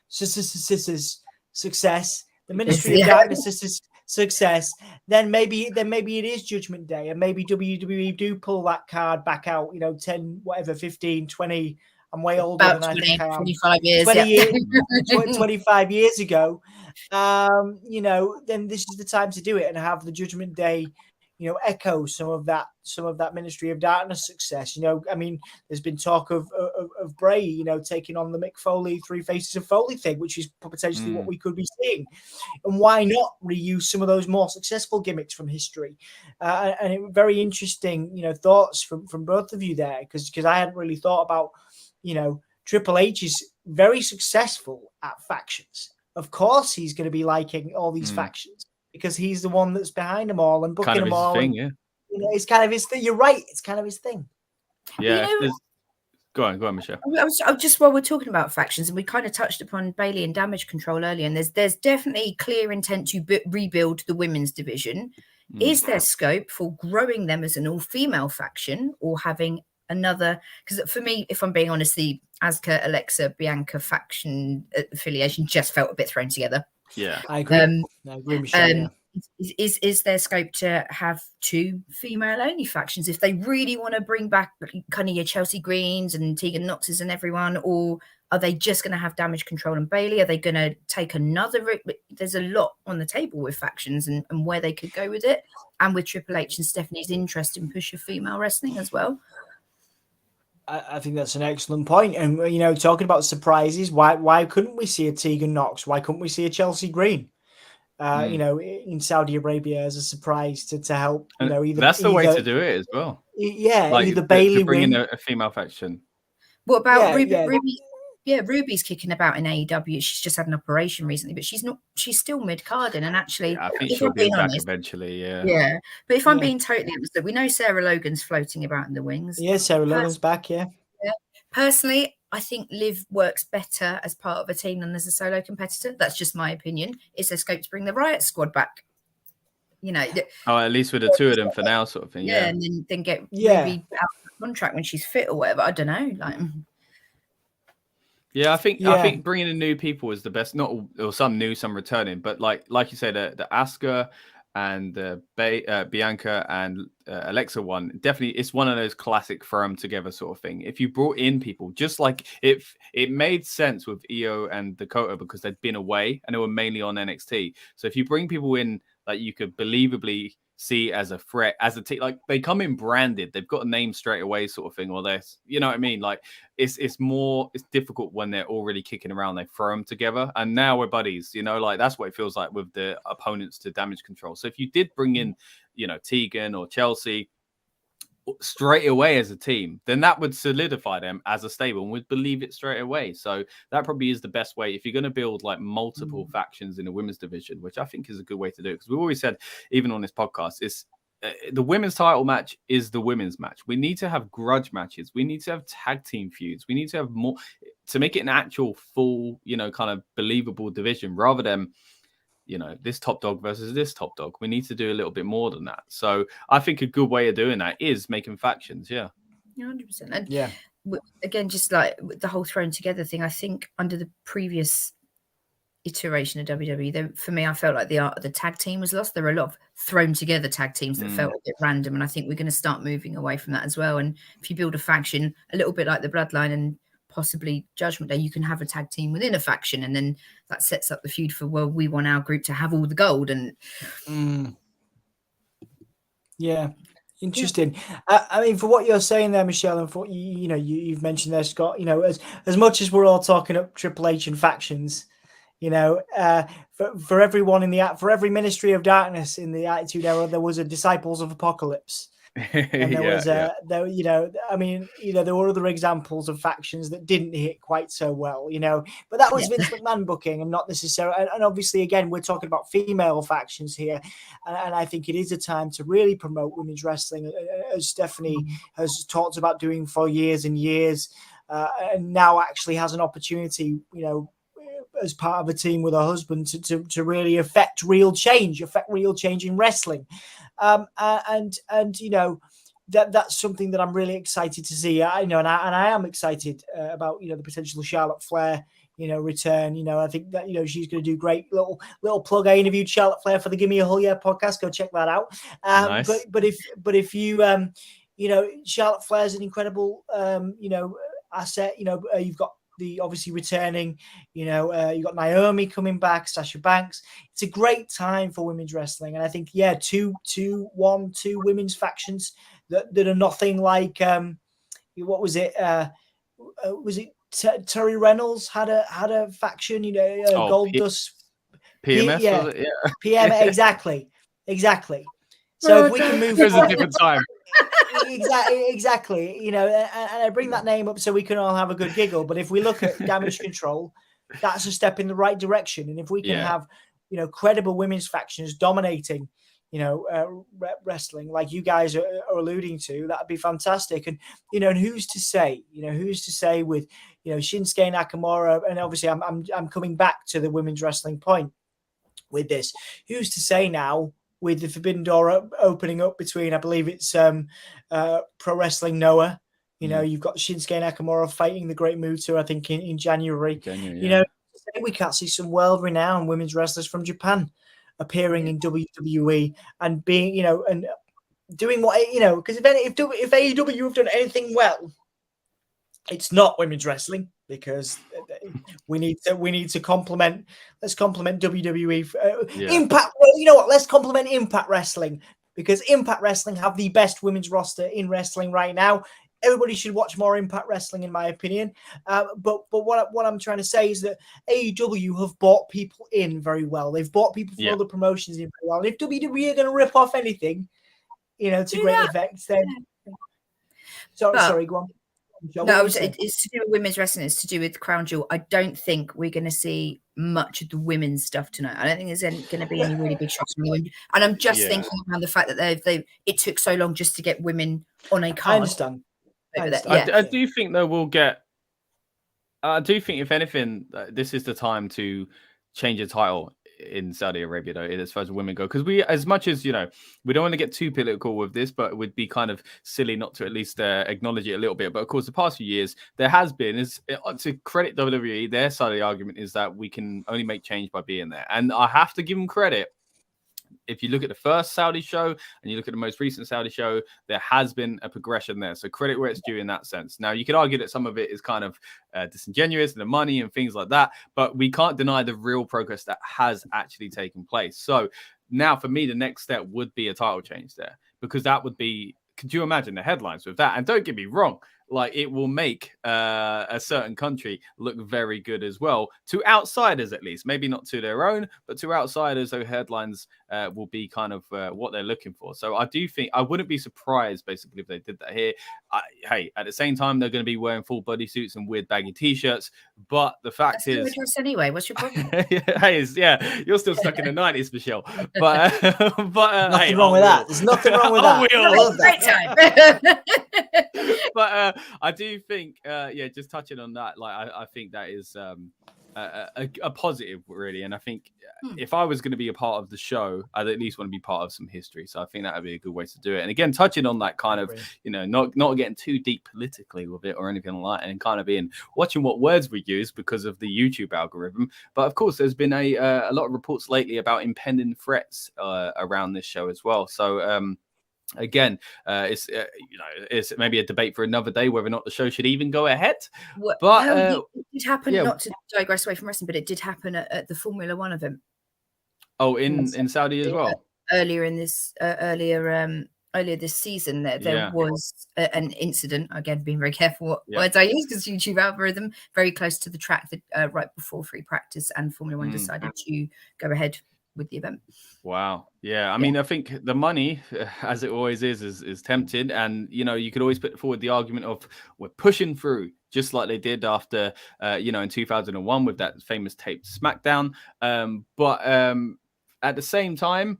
success, the Ministry of Darkness's success, then maybe it is Judgment Day, and maybe WWE do pull that card back out, 10, whatever, 15, 20, I'm way older about than 20, I think I am. 25 years. 25 years ago, then this is the time to do it and have the Judgment Day, echo some of that Ministry of Darkness success. I mean, there's been talk of Bray, taking on the Mick Foley, Three Faces of Foley thing, which is potentially what we could be seeing. And why not reuse some of those more successful gimmicks from history? And very interesting, thoughts from both of you there, because I hadn't really thought about, Triple H is very successful at factions. Of course, he's going to be liking all these factions, because he's the one that's behind them all and booking kind of them all. Thing, it's kind of his thing. You're right. It's kind of his thing. Yeah. Go on, Michelle. I was just, while we're talking about factions, and we kind of touched upon Bayley and Damage Control earlier, and there's definitely clear intent to rebuild the women's division. Is there scope for growing them as an all-female faction or having another? Because for me, if I'm being honest, the Asuka, Alexa, Bianca faction affiliation just felt a bit thrown together. Yeah, I agree. I agree, Michelle. Yeah. Is there scope to have 2 female-only factions if they really want to bring back kind of your Chelsea Greens and Tegan Knoxes and everyone, or are they just going to have Damage Control and Bailey? Are they going to take another route? There's a lot on the table with factions and where they could go with it, and with Triple H and Stephanie's interest in push of female wrestling as well. I think that's an excellent point. And, talking about surprises, why couldn't we see a Tegan Knox? Why couldn't we see a Chelsea Green? In Saudi Arabia as a surprise to help. That's the way to do it as well. Yeah, like either Bailey bring in win a female faction. What about Ruby? Yeah, Ruby's kicking about in AEW. She's just had an operation recently, but she's not. She's still mid-carding, and actually, I think she'll be back eventually. Yeah. But if I'm being totally honest, we know Sarah Logan's floating about in the wings. Yeah, Sarah Logan's back. Yeah. Personally, I think Liv works better as part of a team than as a solo competitor. That's just my opinion. Is there scope to bring the Riot Squad back? At least with the 2 of them for now, sort of thing. Yeah, and then get Ruby out of contract when she's fit or whatever. I don't know. Yeah, I think bringing in new people is the best. Not or some new, some returning, but like you said, the Asuka and the Bianca and Alexa one, definitely it's one of those classic throw them together sort of thing. If you brought in people, just like it made sense with Io and Dakota because they'd been away and they were mainly on NXT. So if you bring people in that you could believably see as a threat, as a team, like they come in branded, they've got a name straight away sort of thing, or they're, you know what I mean? Like it's difficult when they're already kicking around, they throw them together and now we're buddies, like that's what it feels like with the opponents to Damage Control. So if you did bring in, Tegan or Chelsea straight away as a team, then that would solidify them as a stable and would believe it straight away. So that probably is the best way if you're going to build like multiple factions in the women's division, which I think is a good way to do it. Because we've always said, even on this podcast, is the women's title match is the women's match. We need to have grudge matches. We need to have tag team feuds. We need to have more to make it an actual full, kind of believable division rather than this top dog versus this top dog. We need to do a little bit more than that. So I think a good way of doing that is making factions. Yeah. 100%. And again, just like the whole thrown together thing, I think under the previous iteration of WWE, for me, I felt like the art of the tag team was lost. There were a lot of thrown together tag teams that felt a bit random. And I think we're going to start moving away from that as well. And if you build a faction a little bit like the Bloodline and possibly Judgment Day, you can have a tag team within a faction, and then that sets up the feud for, well, we want our group to have all the gold. And interesting. I mean, for what you're saying there, Michelle, and for what you've mentioned there, Scott, as much as we're all talking up Triple H and factions, for everyone for every Ministry of Darkness in the Attitude Era, there was a Disciples of Apocalypse. And there was there were other examples of factions that didn't hit quite so well, but that was Vince McMahon booking and not necessarily. And obviously, again, we're talking about female factions here, and I think it is a time to really promote women's wrestling, as Stephanie has talked about doing for years and years, and now actually has an opportunity, as part of a team with her husband to really affect real change in wrestling. And that's something that I'm really excited to see. And I am excited about, the potential Charlotte Flair, return. I think that, she's going to do great. Little plug. I interviewed Charlotte Flair for the Gimme a Hull Yeah podcast. Go check that out. Nice. But if you, Charlotte Flair's an incredible, asset. You've got the obviously returning, you've got Naomi coming back, Sasha Banks. It's a great time for women's wrestling. And I think, two women's factions that are nothing like, what was it? Was it Terry Reynolds had a faction, Goldust. PMS, PM, exactly. So if we can move it was a different time. Exactly. And I bring that name up so we can all have a good giggle. But if we look at Damage Control, that's a step in the right direction. And if we can have, credible women's factions dominating, wrestling like you guys are alluding to, that'd be fantastic. And and who's to say with Shinsuke Nakamura, and obviously I'm coming back to the women's wrestling point with this. Who's to say now with the Forbidden Door opening up between, I believe it's Pro Wrestling Noah. You know, you've got Shinsuke Nakamura fighting the Great Muta, I think, in January. You know, we can't see some world-renowned women's wrestlers from Japan appearing in WWE and being, you know, and doing what, you know, because if AEW have done anything well, it's not women's wrestling, because we need to complement. Let's complement WWE. Impact. Well, you know what? Let's complement Impact Wrestling, because Impact Wrestling have the best women's roster in wrestling right now. Everybody should watch more Impact Wrestling, in my opinion. But what I'm trying to say is that AEW have bought people in very well. They've bought people from other promotions in very well. And if WWE are going to rip off anything, you know, to great effect, then sorry, go on. No, it's to do with women's wrestling. It's to do with Crown Jewel. I don't think we're going to see much of the women's stuff tonight. I don't think there's going to be any really big shots from the women. And I'm just thinking about the fact that it took so long just to get women on a card. I understand. I do think though we'll get. I do think, if anything, this is the time to change the title in Saudi Arabia, though, as far as women go, because we, as much as, you know, we don't want to get too political with this, but it would be kind of silly not to at least acknowledge it a little bit. But of course, the past few years there has been, to credit WWE, their side of the argument is that we can only make change by being there, and I have to give them credit. If you look at the first Saudi show and you look at the most recent Saudi show, there has been a progression there. So credit where it's due in that sense. Now, you could argue that some of it is kind of disingenuous and the money and things like that, but we can't deny the real progress that has actually taken place. So now for me, the next step would be a title change there, because that would be, could you imagine the headlines with that? And don't get me wrong, like, it will make a certain country look very good as well, to outsiders at least. Maybe not to their own, but to outsiders, those headlines will be kind of what they're looking for. So I do think, I wouldn't be surprised basically if they did that here. Hey, at the same time, they're going to be wearing full bodysuits and weird baggy t-shirts. But the fact is, anyway, what's your problem? Hey, you're still stuck in the 90s, Michelle. But nothing wrong with that. There's nothing wrong with that. I love that. Great time. But I do think, just touching on that, like, I think that is a positive, really. And I think if I was going to be a part of the show, I'd at least want to be part of some history. So I think that would be a good way to do it. And again, touching on that kind of, you know, not getting too deep politically with it or anything like that, and kind of watching what words we use because of the YouTube algorithm. But of course, there's been a lot of reports lately about impending threats around this show as well. So, again, it's maybe a debate for another day whether or not the show should even go ahead. But it did happen, not to digress away from wrestling, but it did happen at the Formula One event. Oh, in Saudi as well. Earlier in this, earlier this season, there was an incident. Again, being very careful what words I use, because YouTube algorithm, very close to the track that right before free practice, and Formula One decided to go ahead with the event. Wow. Yeah. I mean, I think the money, as it always is tempting. And, you know, you could always put forward the argument of we're pushing through, just like they did after, in 2001 with that famous taped SmackDown. But at the same time,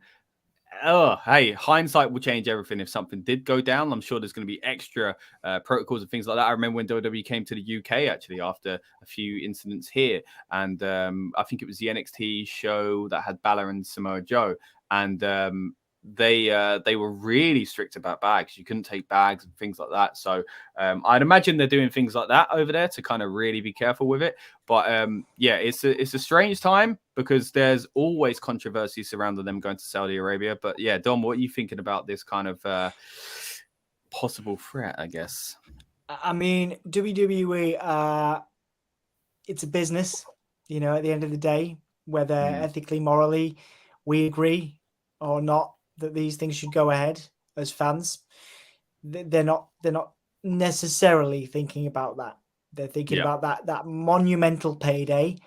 hey, hindsight will change everything if something did go down. I'm sure there's going to be extra protocols and things like that. I remember when WWE came to the UK, actually, after a few incidents here. And I think it was the NXT show that had Bálor and Samoa Joe. And they were really strict about bags. You couldn't take bags and things like that. So I'd imagine they're doing things like that over there to kind of really be careful with it. But it's a strange time, because there's always controversy surrounding them going to Saudi Arabia. But yeah, Dom, what are you thinking about this kind of possible threat, I guess? I mean, WWE, it's a business, you know, at the end of the day, whether ethically, morally, we agree or not that these things should go ahead as fans. They're not necessarily thinking about that. They're thinking about that monumental payday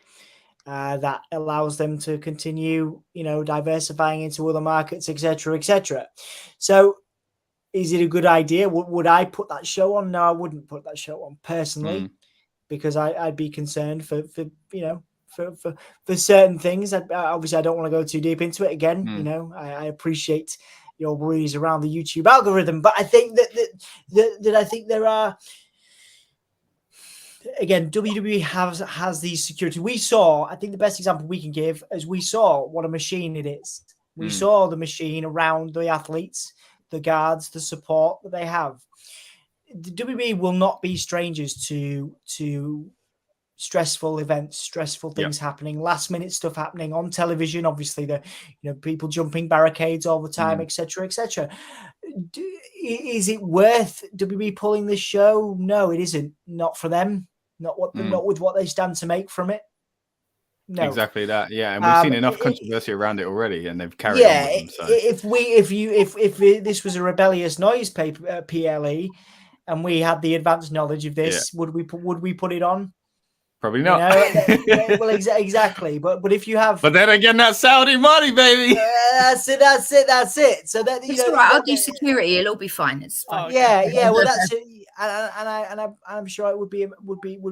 that allows them to continue, you know, diversifying into other markets, etc., etc. So, is it a good idea? Would I put that show on? No, I wouldn't put that show on personally, because I'd be concerned for certain things. Obviously, I don't want to go too deep into it again. You know, I appreciate your worries around the YouTube algorithm, but I think that I think there are, again, WWE has these security. I think the best example we can give is we saw what a machine it is We saw the machine around the athletes, the guards, the support that they have. The WWE will not be strangers to stressful events, stressful things happening, last minute stuff happening on television. Obviously, people jumping barricades all the time, etc., etc. Is it worth WWE pulling this show? No, it isn't. Not for them. Not with what they stand to make from it. No, exactly that. Yeah, and we've seen enough controversy around it already, and they've carried on with them. So. If this was a Rebellious Noise PLE, and we had the advanced knowledge of this, would we put it on? Probably not. Well, exactly. But if you have, but then again, that's Saudi money, baby. That's it. So that it's all right. I'll do security. It'll all be fine. It's fine. Oh, okay. Yeah. Well, that's it. And I'm sure it would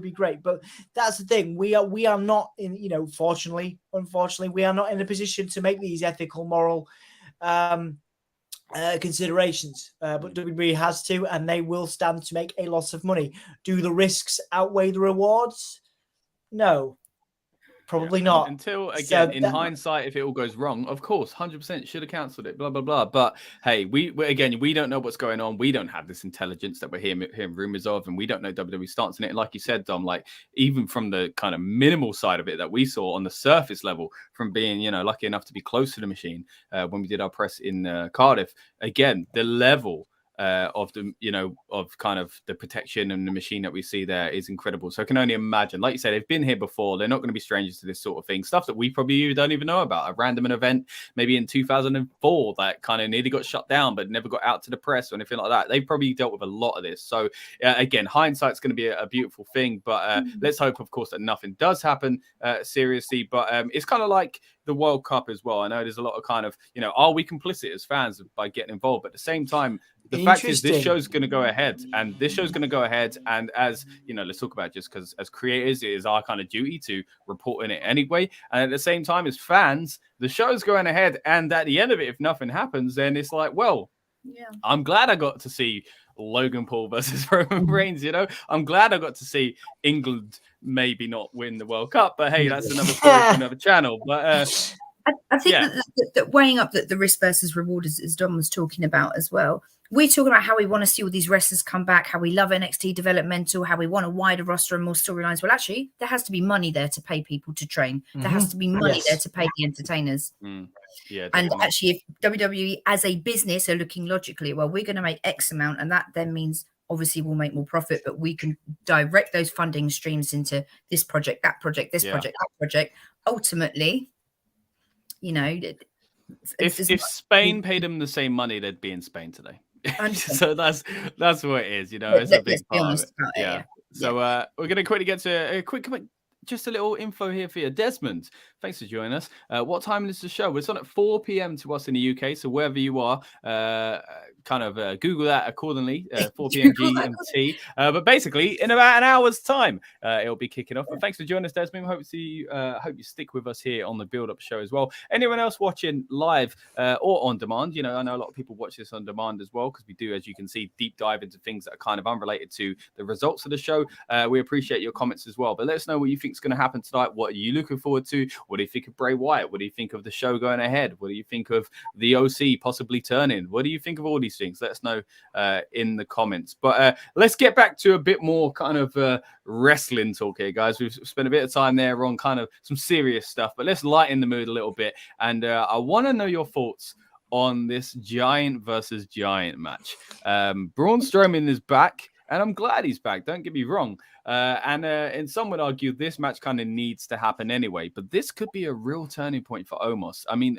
be great. But that's the thing. We are not in. Unfortunately, we are not in a position to make these ethical, moral considerations. But WWE has to, and they will stand to make a lot of money. Do the risks outweigh the rewards? No, probably not. Until, again, in hindsight, if it all goes wrong, of course, 100% should have cancelled it, blah, blah, blah. But, hey, we don't know what's going on. We don't have this intelligence that we're hearing rumours of, and we don't know WWE stance in it. And like you said, Dom, like, even from the kind of minimal side of it that we saw on the surface level, from being, lucky enough to be close to the machine when we did our press in Cardiff, again, the level of the of kind of the protection and the machine that we see there is incredible. So I can only imagine, like you said, they've been here before. They're not going to be strangers to this sort of thing. Stuff that we probably don't even know about. A random event maybe in 2004 that kind of nearly got shut down but never got out to the press or anything like that. They've probably dealt with a lot of this. So again, hindsight's going to be a beautiful thing. But let's hope, of course, that nothing does happen seriously. But it's kind of like the World Cup as well. I know there's a lot of kind of, are we complicit as fans by getting involved? But at the same time, the fact is this show's going to go ahead, and as let's talk about it, just because as creators, it is our kind of duty to report on it anyway. And at the same time, as fans, the show's going ahead, and at the end of it, if nothing happens, then it's like, well, I'm glad I got to see Logan Paul versus Roman Reigns. I'm glad I got to see England maybe not win the World Cup, but hey, that's another story for another channel. But I think that weighing up the risk versus reward, as Dom was talking about as well. We're talking about how we want to see all these wrestlers come back, how we love NXT developmental, how we want a wider roster and more storylines. Well, actually, there has to be money there to pay people to train. There has to be money there to pay the entertainers. Yeah, and actually, if WWE as a business are looking logically, well, we're going to make X amount, and that then means obviously we'll make more profit, but we can direct those funding streams into this project, that project, this project, that project. Ultimately, if Spain paid them the same money, they'd be in Spain today. So that's what it is, it's a big part of it. So we're going to quickly get to just a little info here for you. Desmond, thanks for joining us. What time is the show? It's on at 4 p.m. to us in the UK. So wherever you are, Google that accordingly. 4 p.m. GMT. But basically, in about an hour's time, it'll be kicking off. But thanks for joining us, Desmond. Hope you stick with us here on the build-up show as well. Anyone else watching live or on demand? I know a lot of people watch this on demand as well, because we do, as you can see, deep dive into things that are kind of unrelated to the results of the show. We appreciate your comments as well. But let us know what you think is going to happen tonight. What are you looking forward to? What do you think of Bray Wyatt? What do you think of the show going ahead? What do you think of the OC possibly turning? What do you think of all these things? Let us know in the comments. But let's get back to a bit more kind of wrestling talk here, guys. We've spent a bit of time there on kind of some serious stuff, but let's lighten the mood a little bit. And I want to know your thoughts on this giant versus giant match. Braun Strowman is back, and I'm glad he's back. Don't get me wrong. And some would argue this match kind of needs to happen anyway, but this could be a real turning point for Omos. I mean,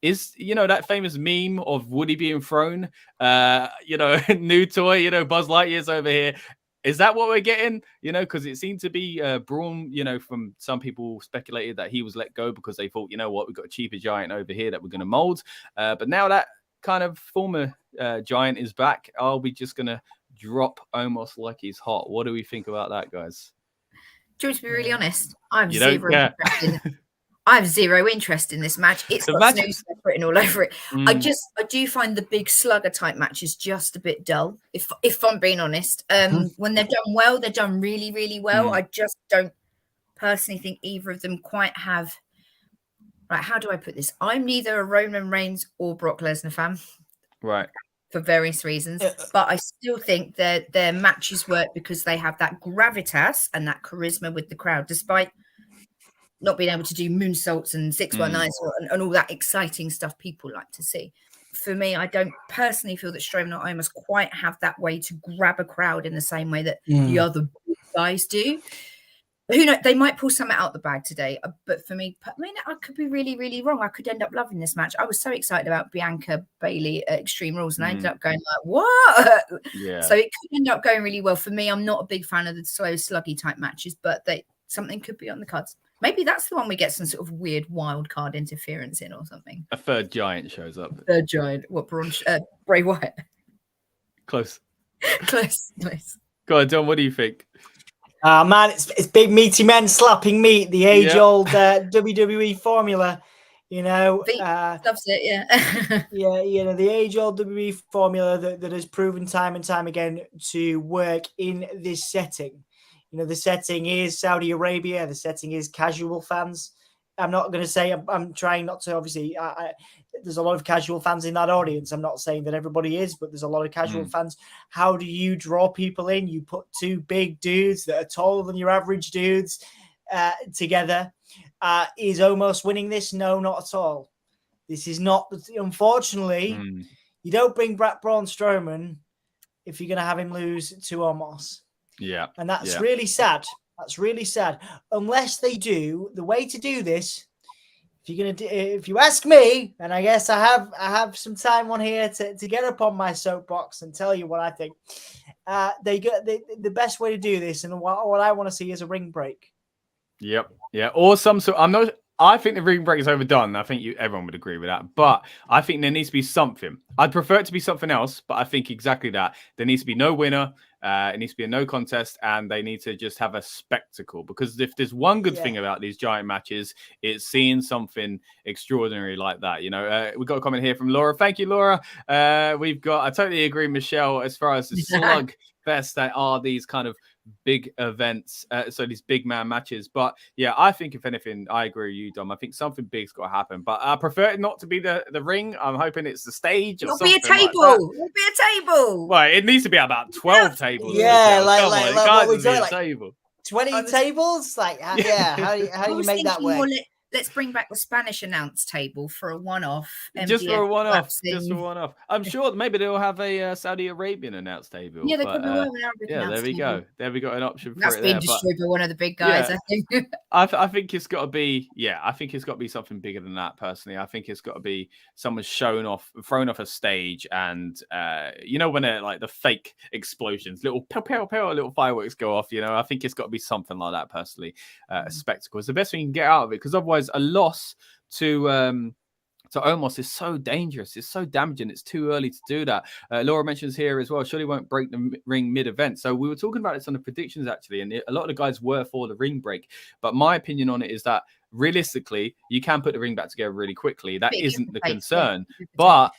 is that famous meme of Woody being thrown? New toy. Buzz Lightyear's over here. Is that what we're getting? Because it seemed to be Braun. From some people speculated that he was let go because they thought, we've got a cheaper giant over here that we're going to mold. But now that kind of former giant is back, are we just going to drop Omos like he's hot? What do we think about that, guys? Do you want to be really honest? I have zero interest in this match. It's got snooze written all over it. I do find the big slugger type matches just a bit dull, if I'm being honest. When they're done well, they're done really, really well. I just don't personally think either of them quite have right, how do I put this? I'm neither a Roman Reigns or Brock Lesnar fan. Right. For various reasons, but I still think that their matches work because they have that gravitas and that charisma with the crowd, despite not being able to do moonsaults and 619s and all that exciting stuff people like to see. For me, I don't personally feel that Strowman or Omos quite have that way to grab a crowd in the same way that the other guys do. Who knows? They might pull something out the bag today, but for me, I mean, I could be really, really wrong. I could end up loving this match. I was so excited about Bianca Bailey at Extreme Rules, and I ended up going like, "What?" Yeah. So it could end up going really well. For me, I'm not a big fan of the slow, sluggy type matches, but something could be on the cards. Maybe that's the one we get some sort of weird wild card interference in or something. A third giant shows up. Third giant. What? Bray Wyatt. Close. Close. Go on, John. What do you think? Man, it's big meaty men slapping meat, the age-old WWE formula, you know. Loves it, yeah. Yeah, you know, the age-old WWE formula that has proven time and time again to work in this setting. You know, the setting is Saudi Arabia. The setting is casual fans. I'm not going to say I'm trying not to. Obviously, there's a lot of casual fans in that audience. I'm not saying that everybody is, but there's a lot of casual fans. How do you draw people in? You put two big dudes that are taller than your average dudes together. Is Omos winning this? No, not at all. This is not. Unfortunately, you don't bring back Braun Strowman if you're going to have him lose to Omos. Yeah, and that's really sad. That's really sad. Unless they do the way to do this. If you ask me, and I guess I have some time on here to get up on my soapbox and tell you what I think. The best way to do this, and what I want to see is a ring break. Yep. Yeah. Or some sort. I think the ring break is overdone. I think everyone would agree with that. But I think there needs to be something. I'd prefer it to be something else, but I think exactly that. There needs to be no winner. It needs to be a no contest, and they need to just have a spectacle. Because if there's one good thing about these giant matches, it's seeing something extraordinary like that. You know, we've got a comment here from Laura. Thank you, Laura. I totally agree, Michelle, as far as the slug fest that are these kind of big events, so these big man matches. But yeah, I think if anything, I agree with you, Dom. I think something big's got to happen. But I prefer it not to be the ring. I'm hoping it's the stage. It'll be a table. It'll be a table. Well, it needs to be about 12 tables. Yeah, like what we doing, like table. 20 tables. Like, how do you make that work? Let's bring back the Spanish announce table for a one-off. Just for a one-off. I'm sure maybe they'll have a Saudi Arabian announce table. Yeah, they probably will. There we go. There we got an option for That's it. That's been destroyed by one of the big guys, I think. I think it's got to be, I think it's got to be something bigger than that, personally. I think it's got to be someone thrown off a stage, and you know when they're like the fake explosions, little pow pow pow, little fireworks go off. You know, I think it's got to be something like that, personally. A spectacle is the best thing you can get out of it, because otherwise a loss to Omos is so dangerous. It's so damaging. It's too early to do that. Laura mentions here as well, surely won't break the ring mid-event. So we were talking about this on the predictions, actually, and a lot of the guys were for the ring break. But my opinion on it is that realistically, you can put the ring back together really quickly. That isn't the concern. But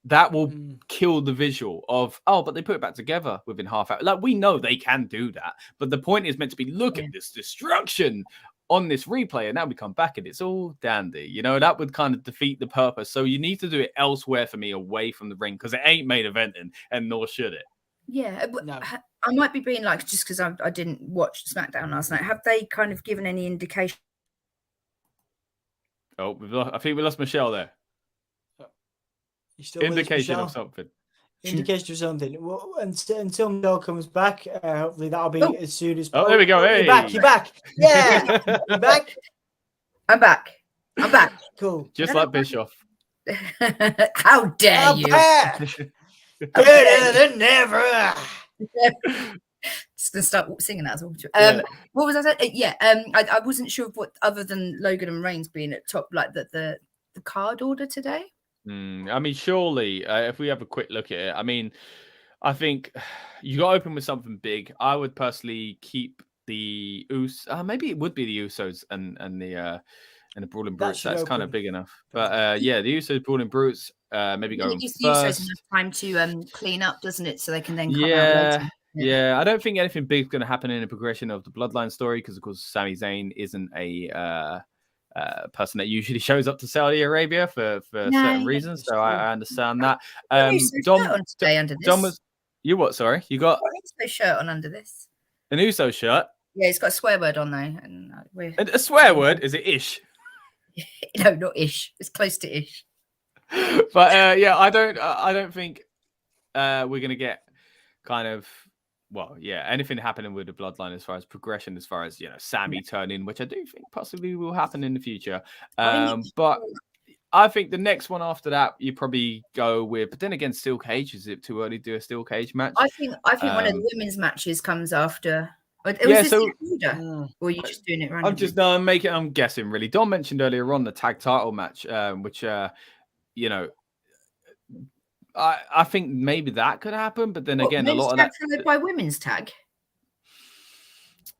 that will kill the visual of, but they put it back together within half hour. Like, we know they can do that. But the point is meant to be, look at this destruction on this replay, and now we come back and it's all dandy. You know, that would kind of defeat the purpose. So you need to do it elsewhere for me, away from the ring, because it ain't main eventing, and nor should it. Yeah, no. I might be being like, just because I didn't watch SmackDown last night, have they kind of given any indication? I think we lost Michelle there. Indication of something. Indication of something. Well, until Michelle comes back, hopefully that'll be as soon as possible. Oh, there we go. Hey. You're back. Yeah. You're back. I'm back. Cool. Just like Bischoff. How dare you? Better than ever. Just gonna start singing that as well. What was I saying? I wasn't sure of what, other than Logan and Reigns being at top, like the card order today. I mean, surely, if we have a quick look at it, I mean, I think you got to open with something big. I would personally keep the maybe it would be the Usos and the Brawling Brutes. That's kind of big enough. But the Usos, Brawling Brutes, maybe go on first. The Usos enough time to clean up, doesn't it? So they can then come out later. Yeah, I don't think anything big is going to happen in the progression of the Bloodline story, because of course Sami Zayn isn't a person that usually shows up to Saudi Arabia for certain reasons. So I understand that. Dom was you what? Sorry, you got an Uso shirt on under this. An Uso shirt. Yeah, it's got a swear word on though, and a swear word. Is it ish? No, not ish. It's close to ish. But yeah, I don't think we're gonna get kind of anything happening with the bloodline as far as progression, as far as Sammy turning, which I do think possibly will happen in the future. But I think the next one after that you probably go with. But then again, steel cage. Is it too early to do a steel cage match? I think one of the women's matches comes after. Or are you just doing it randomly? I'm guessing really. Don mentioned earlier on the tag title match, which I think maybe that could happen, but then again, a lot of that followed by women's tag.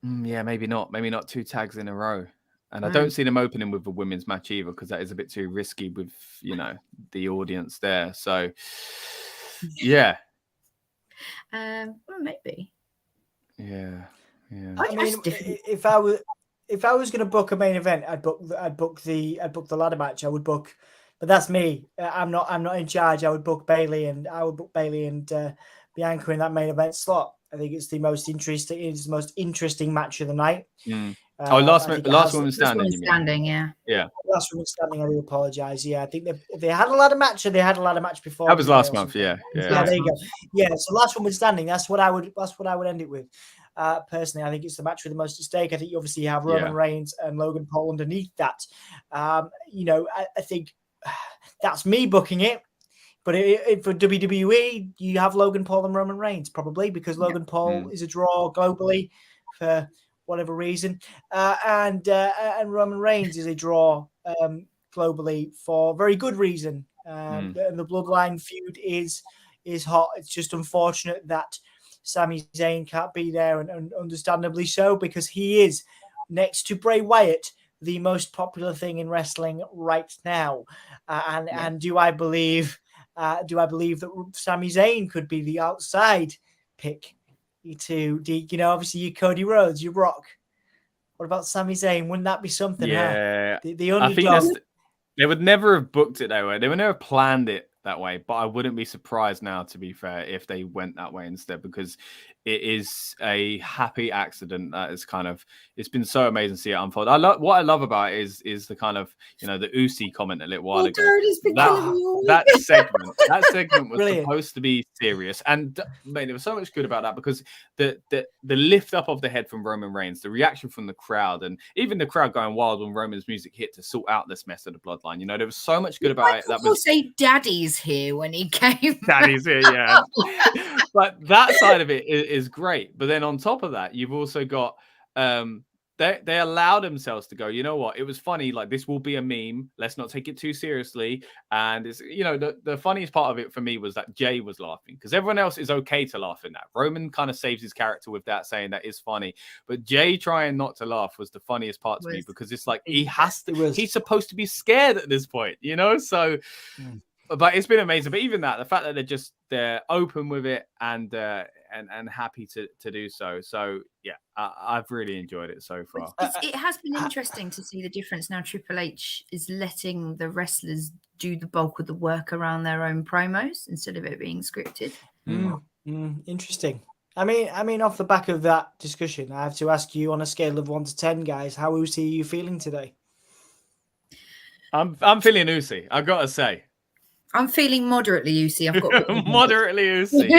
Yeah, maybe not. Maybe not 2 tags in a row. And I don't see them opening with a women's match either, because that is a bit too risky with the audience there. So yeah. Well, maybe. Yeah. I mean, if I was going to book a main event, I'd book the ladder match. I would book. But that's me. I'm not in charge. I would book Bayley and Bianca in that main event slot. I think it's the most interesting. It's the most interesting match of the night. Last woman standing. Yeah. Last woman standing. I do apologize. Yeah, I think they had a ladder match, or they had a ladder match before. That was last month. Yeah. There you go. Yeah, so last woman standing. That's what I would end it with. Personally, I think it's the match with the most at stake. I think you obviously have Roman Reigns and Logan Paul underneath that. I think that's me booking it. But for WWE, you have Logan Paul and Roman Reigns, probably, because Logan Paul is a draw globally for whatever reason. And Roman Reigns is a draw globally for very good reason. And the Bloodline feud is hot. It's just unfortunate that Sami Zayn can't be there, and understandably so, because he is, next to Bray Wyatt, the most popular thing in wrestling right now. And do I believe that Sami Zayn could be the outside pick to, obviously you Cody Rhodes, you Rock. What about Sami Zayn? Wouldn't that be something? Yeah, huh? The underdog. I think they would never have booked it that way. They would never have planned it that way. But I wouldn't be surprised now, to be fair, if they went that way instead, because it is a happy accident that is kind of, it's been so amazing to see it unfold. What I love about it is the kind of, the Uzi comment a little while ago. That segment was supposed to be serious. And there was so much good about that, because the lift up of the head from Roman Reigns, the reaction from the crowd, and even the crowd going wild when Roman's music hit to sort out this mess of the bloodline. There was so much good about it. That was say Daddy's here when he came. Daddy's here, yeah. But that side of it is great. But then on top of that, you've also got they allow themselves to go, you know what, it was funny, like this will be a meme, let's not take it too seriously. And it's the funniest part of it for me was that Jay was laughing, because everyone else is okay to laugh in that. Roman kind of saves his character with that, saying that is funny, but Jay trying not to laugh was the funniest part to me, because it's like he's supposed to be scared at this point, so but it's been amazing. But even that, the fact that they're open with it and happy to do so. So yeah, I've really enjoyed it so far. It has been interesting to see the difference now. Triple H is letting the wrestlers do the bulk of the work around their own promos instead of it being scripted. Interesting. I mean, off the back of that discussion, I have to ask you, on a scale of 1 to 10, guys, how Uzi are you feeling today? I'm feeling Uzi, I've got to say. I'm feeling moderately Uzi. I've got moderately Uzi.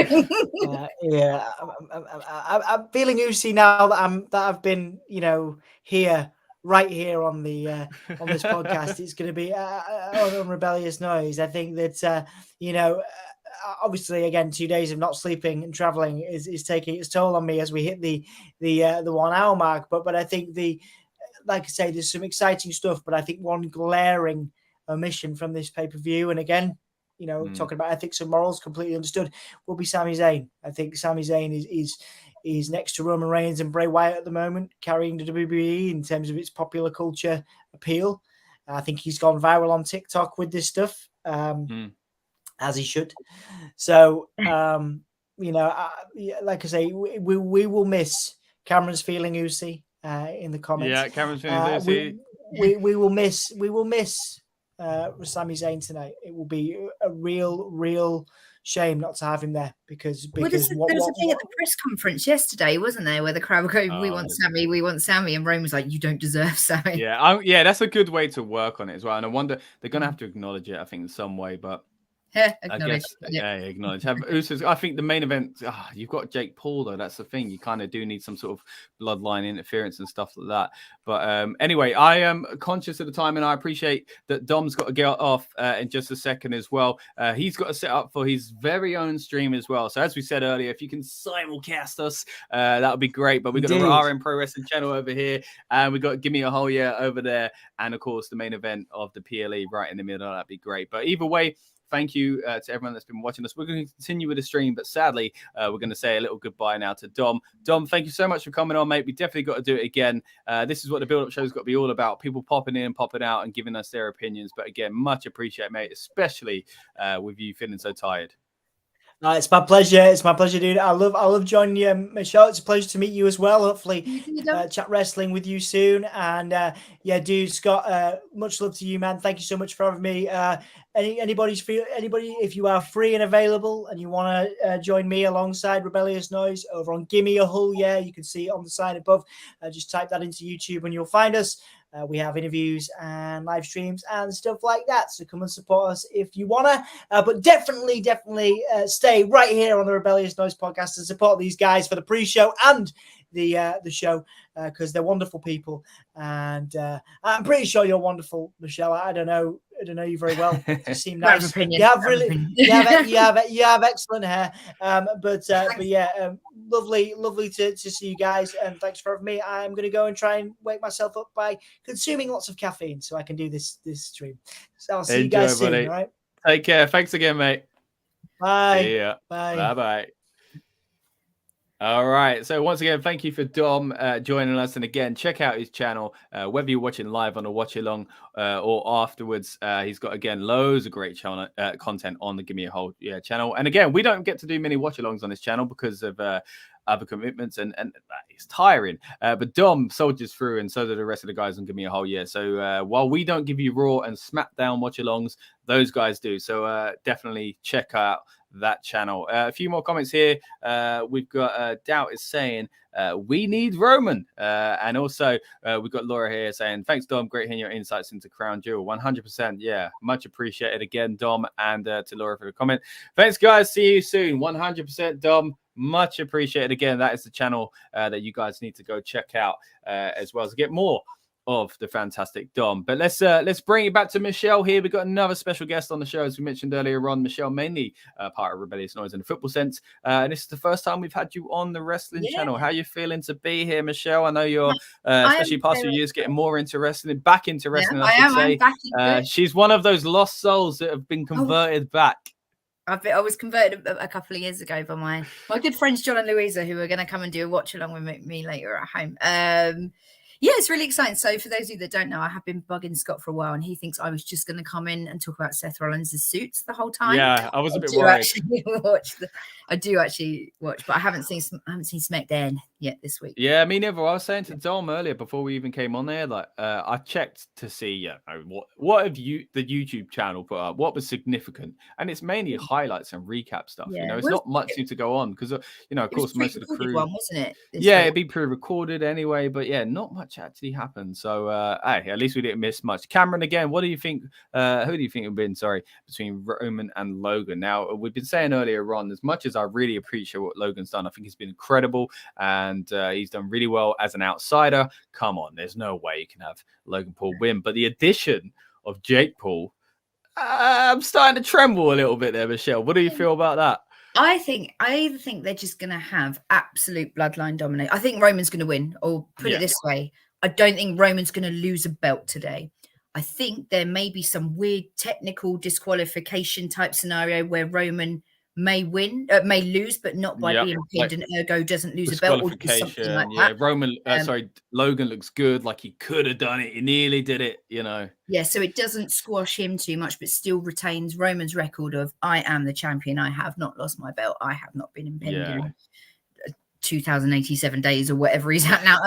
I'm feeling Uzi now that I've been, right here on the on this podcast. It's going to be on Rebellious Noise. I think that obviously, again, 2 days of not sleeping and traveling is taking its toll on me as we hit the 1 hour mark. But I think like I say, there's some exciting stuff. But I think one glaring omission from this pay-per-view, and again, talking about ethics and morals, completely understood, will be Sami Zayn. I think Sami Zayn is next to Roman Reigns and Bray Wyatt at the moment, carrying the WWE in terms of its popular culture appeal. I think he's gone viral on TikTok with this stuff, as he should. So, like I say, we will miss Cameron's feeling Uzi in the comments. Yeah, Cameron's feeling Uzi. we will miss Sami Zayn tonight. It will be a real shame not to have him there because there was a thing at the press conference yesterday, wasn't there, where the crowd were going, "We want Sammy," and Roman was like, "You don't deserve Sammy." Yeah, that's a good way to work on it as well. And I wonder they're going to have to acknowledge it, I think, in some way, but. Acknowledge. Acknowledge. I think the main event, you've got Jake Paul, though. That's the thing. You kind of do need some sort of bloodline interference and stuff like that. But anyway, I am conscious of the time, and I appreciate that Dom's got to get off in just a second as well. He's got to set up for his very own stream as well. So as we said earlier, if you can simulcast us, that would be great. But we've got the RN Pro Wrestling channel over here, and we've got Give Me a Hole Yeah over there. And, of course, the main event of the PLE right in the middle. That'd be great. But either way, thank you to everyone that's been watching us. We're going to continue with the stream, but sadly, we're going to say a little goodbye now to Dom. Dom, thank you so much for coming on, mate. We definitely got to do it again. This is what the build-up show's got to be all about. People popping in, popping out, and giving us their opinions. But again, much appreciated, mate, especially with you feeling so tired. It's my pleasure. It's my pleasure, dude. I love joining you, Michelle. It's a pleasure to meet you as well. Hopefully, chat wrestling with you soon. And dude, Scott, much love to you, man. Thank you so much for having me. Anybody, if you are free and available and you want to join me alongside Rebellious Noise over on Gimme a Hull, you can see it on the sign above. Just type that into YouTube and you'll find us. We have interviews and live streams and stuff like that. So come and support us if you want to. But definitely stay right here on the Rebellious Noise podcast and support these guys for the pre-show and the show because they're wonderful people. And I'm pretty sure you're wonderful, Michelle. I don't know you very well. You seem nice. You have excellent hair. But lovely to see you guys, and thanks for having me. I'm going to go and try and wake myself up by consuming lots of caffeine so I can do this stream. So I'll see you guys soon. All right. Take care. Thanks again, mate. Bye. See ya. Bye. Bye. All right. So once again, thank you for Dom joining us. And again, check out his channel, whether you're watching live on a watch along or afterwards. He's got, again, loads of great content on the Give Me a Hole channel. And again, we don't get to do many watch alongs on this channel because of other commitments and it's tiring. But Dom soldiers through, and so do the rest of the guys on Give Me a Hole. So while we don't give you Raw and SmackDown watch alongs, those guys do. So definitely check out that channel. A few more comments here. We've got Doubt is saying we need Roman, and also we've got Laura here saying thanks, Dom, great hearing your insights into Crown Jewel. 100%, much appreciated again, Dom, and to Laura for the comment. Thanks, guys, see you soon. 100%, Dom, much appreciated again. That is the channel that you guys need to go check out as well to get more of the fantastic Dom. But let's bring it back to Michelle here. We've got another special guest on the show, as we mentioned earlier on. Michelle, mainly part of Rebellious Noise in the football sense. And this is the first time we've had you on the wrestling channel. How are you feeling to be here, Michelle? I know you're, especially past few years, getting more into wrestling, back into wrestling, I should say. I'm back she's one of those lost souls that have been converted back. I was converted a couple of years ago by my good friends, John and Louisa, who are going to come and do a watch along with me later at home. Yeah, it's really exciting. So for those of you that don't know, I have been bugging Scott for a while, and he thinks I was just going to come in and talk about Seth Rollins' suits the whole time. Yeah, I was a bit worried. I do actually watch, but I haven't seen SmackDown yet this week. Yeah, me neither. I was saying to Dom earlier before we even came on there, like I checked to see what have the YouTube channel put up, what was significant, and it's mainly highlights and recap stuff. Yeah, it's not much to go on because of course most of the crew one, wasn't it? It'd be pre-recorded anyway, but not much actually happened. So hey, at least we didn't miss much. Cameron, again, what do you think? Who do you think would win? Sorry, between Roman and Logan. Now we've been saying earlier on, as much as I really appreciate what Logan's done, I think he's been incredible and he's done really well as an outsider. Come on, there's no way you can have Logan Paul win. But the addition of Jake Paul, I'm starting to tremble a little bit there, Michelle. What do you feel about that? I either think they're just going to have absolute bloodline dominate. I think Roman's going to win, or put it this way, I don't think Roman's going to lose a belt today. I think there may be some weird technical disqualification type scenario where Roman may lose, but not by being pinned, and ergo doesn't lose a belt or something like that. Roman, Logan looks good, like he could have done it. He nearly did it, Yeah, so it doesn't squash him too much, but still retains Roman's record of I am the champion. I have not lost my belt. I have not been impeded. 2087 days or whatever he's at now.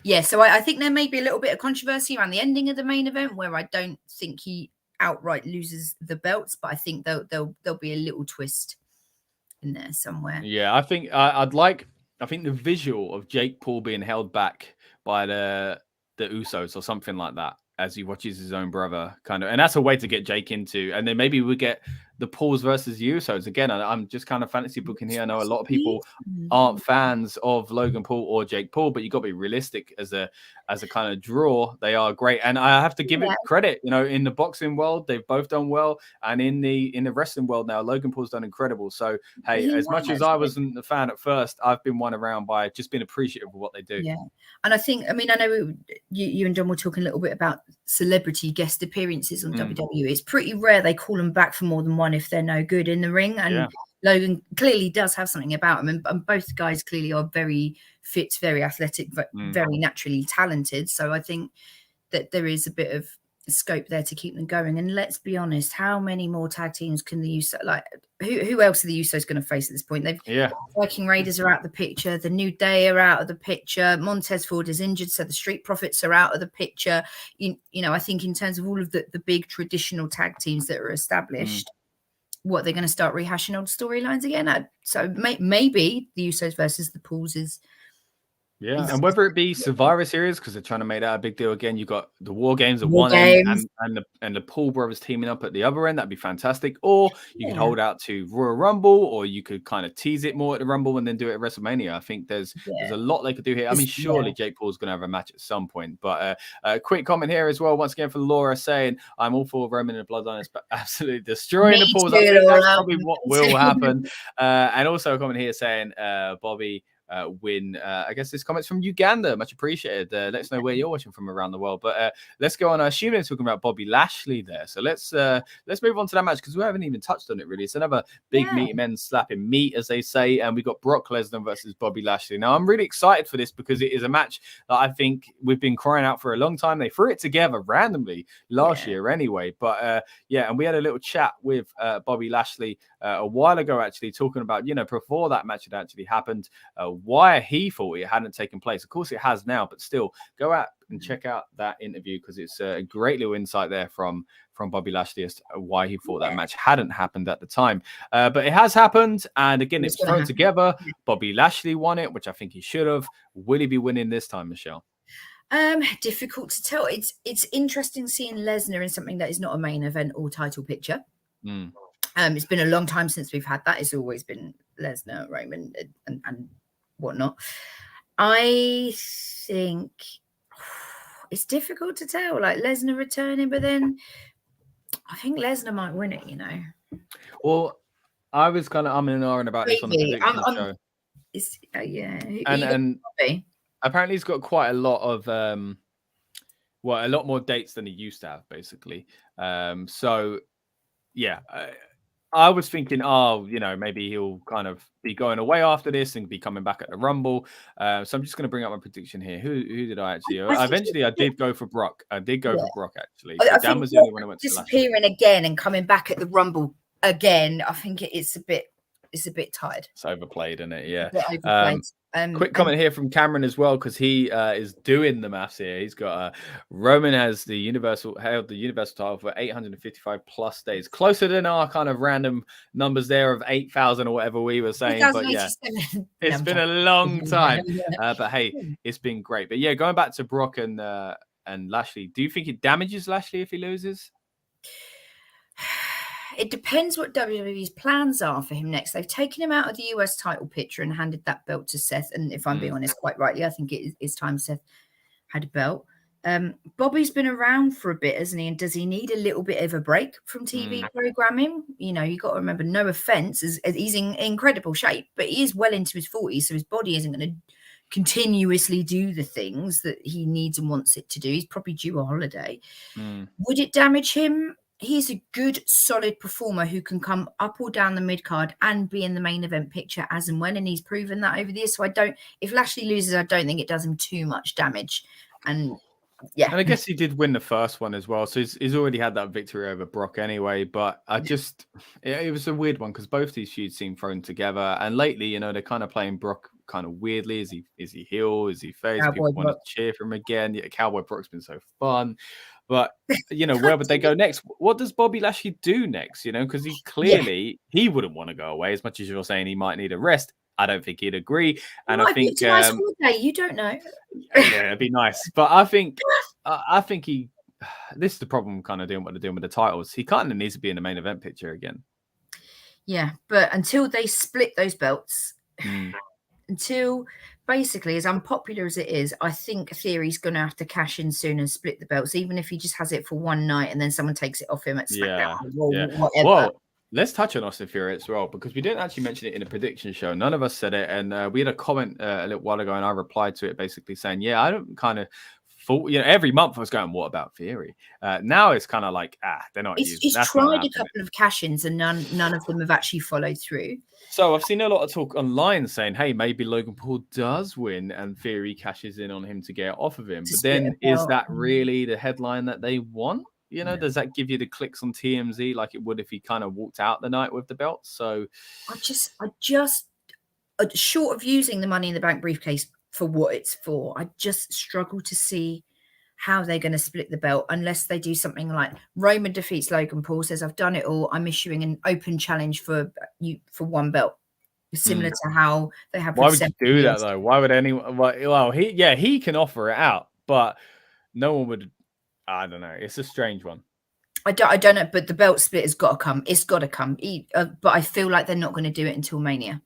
Yeah, so I think there may be a little bit of controversy around the ending of the main event where I don't think he outright loses the belts, but I think there'll be a little twist in there somewhere. Yeah, I think I think the visual of Jake Paul being held back by the Usos or something like that as he watches his own brother kind of, and that's a way to get Jake into, and then maybe we get the Pauls versus Usos again. I'm just kind of fantasy booking here. I know a lot of people aren't fans of Logan Paul or Jake Paul, but you got to be realistic as a kind of draw. They are great, and I have to give it credit. You know, in the boxing world, they've both done well, and in the wrestling world now, Logan Paul's done incredible. So hey, as much as I wasn't a fan at first, I've been won around by just being appreciative of what they do. Yeah, and I think, I mean, I know you and John were talking a little bit about celebrity guest appearances on WWE. It's pretty rare they call them back for more than one if they're no good in the ring, and Logan clearly does have something about him, and both guys clearly are very fit, very athletic, but very naturally talented. So I think that there is a bit of scope there to keep them going. And let's be honest, how many more tag teams can the Usos, like who else are the Usos going to face at this point? Viking Raiders are out of the picture, the New Day are out of the picture, Montez Ford is injured, so the Street Profits are out of the picture. You know, I think in terms of all of the big traditional tag teams that are established, what, they're going to start rehashing old storylines again? So maybe the Usos versus the Pauls is... Yeah, and whether it be Survivor Series, because they're trying to make that a big deal again. You got the War Games at one end and the Paul brothers teaming up at the other end. That'd be fantastic. Or you could hold out to Royal Rumble, or you could kind of tease it more at the Rumble and then do it at WrestleMania. I think there's a lot they could do here. I mean, surely Jake Paul's going to have a match at some point. But a quick comment here as well, once again, for Laura saying, I'm all for Roman and the Bloodline, but absolutely destroying the Pauls. I think that's probably what will happen. And also a comment here saying, Bobby... win. I guess this comment's from Uganda. Much appreciated. Let us know where you're watching from around the world. But let's go on. I assume they're talking about Bobby Lashley there. So let's move on to that match because we haven't even touched on it really. It's another big meaty men slapping meat, as they say. And we got Brock Lesnar versus Bobby Lashley. Now I'm really excited for this because it is a match that I think we've been crying out for a long time. They threw it together randomly last year anyway. But and we had a little chat with Bobby Lashley a while ago, actually talking about, you know, before that match had actually happened, why he thought it hadn't taken place. Of course it has now, but still go out and check out that interview because it's a great little insight there from Bobby Lashley as to why he thought that match hadn't happened at the time. But it has happened, and again, it's thrown together. Bobby Lashley won it, which I think he should have. Will he be winning this time, Michelle? Difficult to tell. It's interesting seeing Lesnar in something that is not a main event or title picture. It's been a long time since we've had that. It's always been Lesnar, Roman, and whatnot. I think it's difficult to tell. Like Lesnar returning, but then I think Lesnar might win it. You know. Well, I was kind of umming and ahhing about this on the prediction show. And apparently he's got quite a lot of a lot more dates than he used to have, basically. So yeah. I was thinking, maybe he'll kind of be going away after this and be coming back at the Rumble. So I'm just going to bring up my prediction here. Who did I actually? Eventually, I did go for Brock. I did go for Brock, actually. Dan was the only one I went to. Disappearing again and coming back at the Rumble again. I think it's a bit tired. It's overplayed, isn't it? Yeah. Quick comment here from Cameron as well, because he is doing the maths here. He's got Roman held the universal title for 855 plus days, closer than our kind of random numbers there of 8,000 or whatever we were saying. But yeah, it's been a long time. But hey, it's been great. But yeah, going back to Brock and Lashley, do you think it damages Lashley if he loses? It depends what WWE's plans are for him next. They've taken him out of the US title picture and handed that belt to Seth. And if I'm being honest, quite rightly, I think it is time Seth had a belt. Bobby's been around for a bit, hasn't he? And does he need a little bit of a break from TV programming? You know, you got to remember, no offense, as he's in incredible shape, but he is well into his 40s. So his body isn't going to continuously do the things that he needs and wants it to do. He's probably due a holiday. Would it damage him? He's a good, solid performer who can come up or down the mid card and be in the main event picture as and when, and he's proven that over the years. So if Lashley loses, I don't think it does him too much damage. And yeah, and I guess he did win the first one as well, so he's already had that victory over Brock anyway. But it was a weird one because both these feuds seem thrown together, and lately, you know, they're kind of playing Brock kind of weirdly. Is he heel? Is he face? Cowboy People want to Brock. cheer for him again. Yeah, Cowboy Brock's been so fun. But, where would they go next? What does Bobby Lashley do next? Because he clearly, he wouldn't want to go away, as much as you're saying he might need a rest. I don't think he'd agree. And I think... It's a nice holiday. You don't know. Yeah, it'd be nice. But I think he... This is the problem kind of doing what they're doing with the titles. He kind of needs to be in the main event picture again. Yeah, but until they split those belts... Until basically, as unpopular as it is, I think Theory's going to have to cash in soon and split the belts, even if he just has it for one night and then someone takes it off him at SmackDown or whatever. Well, let's touch on Austin Theory as well, because we didn't actually mention it in a prediction show. None of us said it. And we had a comment a little while ago and I replied to it basically saying, yeah, I don't kind of thought, every month I was going, what about Theory? Now it's kind of like, they're not using. He's tried a couple of cash-ins and none of them have actually followed through. So I've seen a lot of talk online saying, hey, maybe Logan Paul does win and Theory cashes in on him to get off of him. But then is that really the headline that they want? Does that give you the clicks on TMZ like it would if he kind of walked out the night with the belt? So I just short of using the Money in the Bank briefcase for what it's for, I just struggle to see how they're going to split the belt unless they do something like Roman defeats Logan Paul, says, I've done it all. I'm issuing an open challenge for you for one belt. Similar to how they have. Why would you do that though? Why would anyone? Well, he can offer it out, but no one would. I don't know. It's a strange one. I don't know, but the belt split has got to come. It's got to come. But I feel like they're not going to do it until Mania.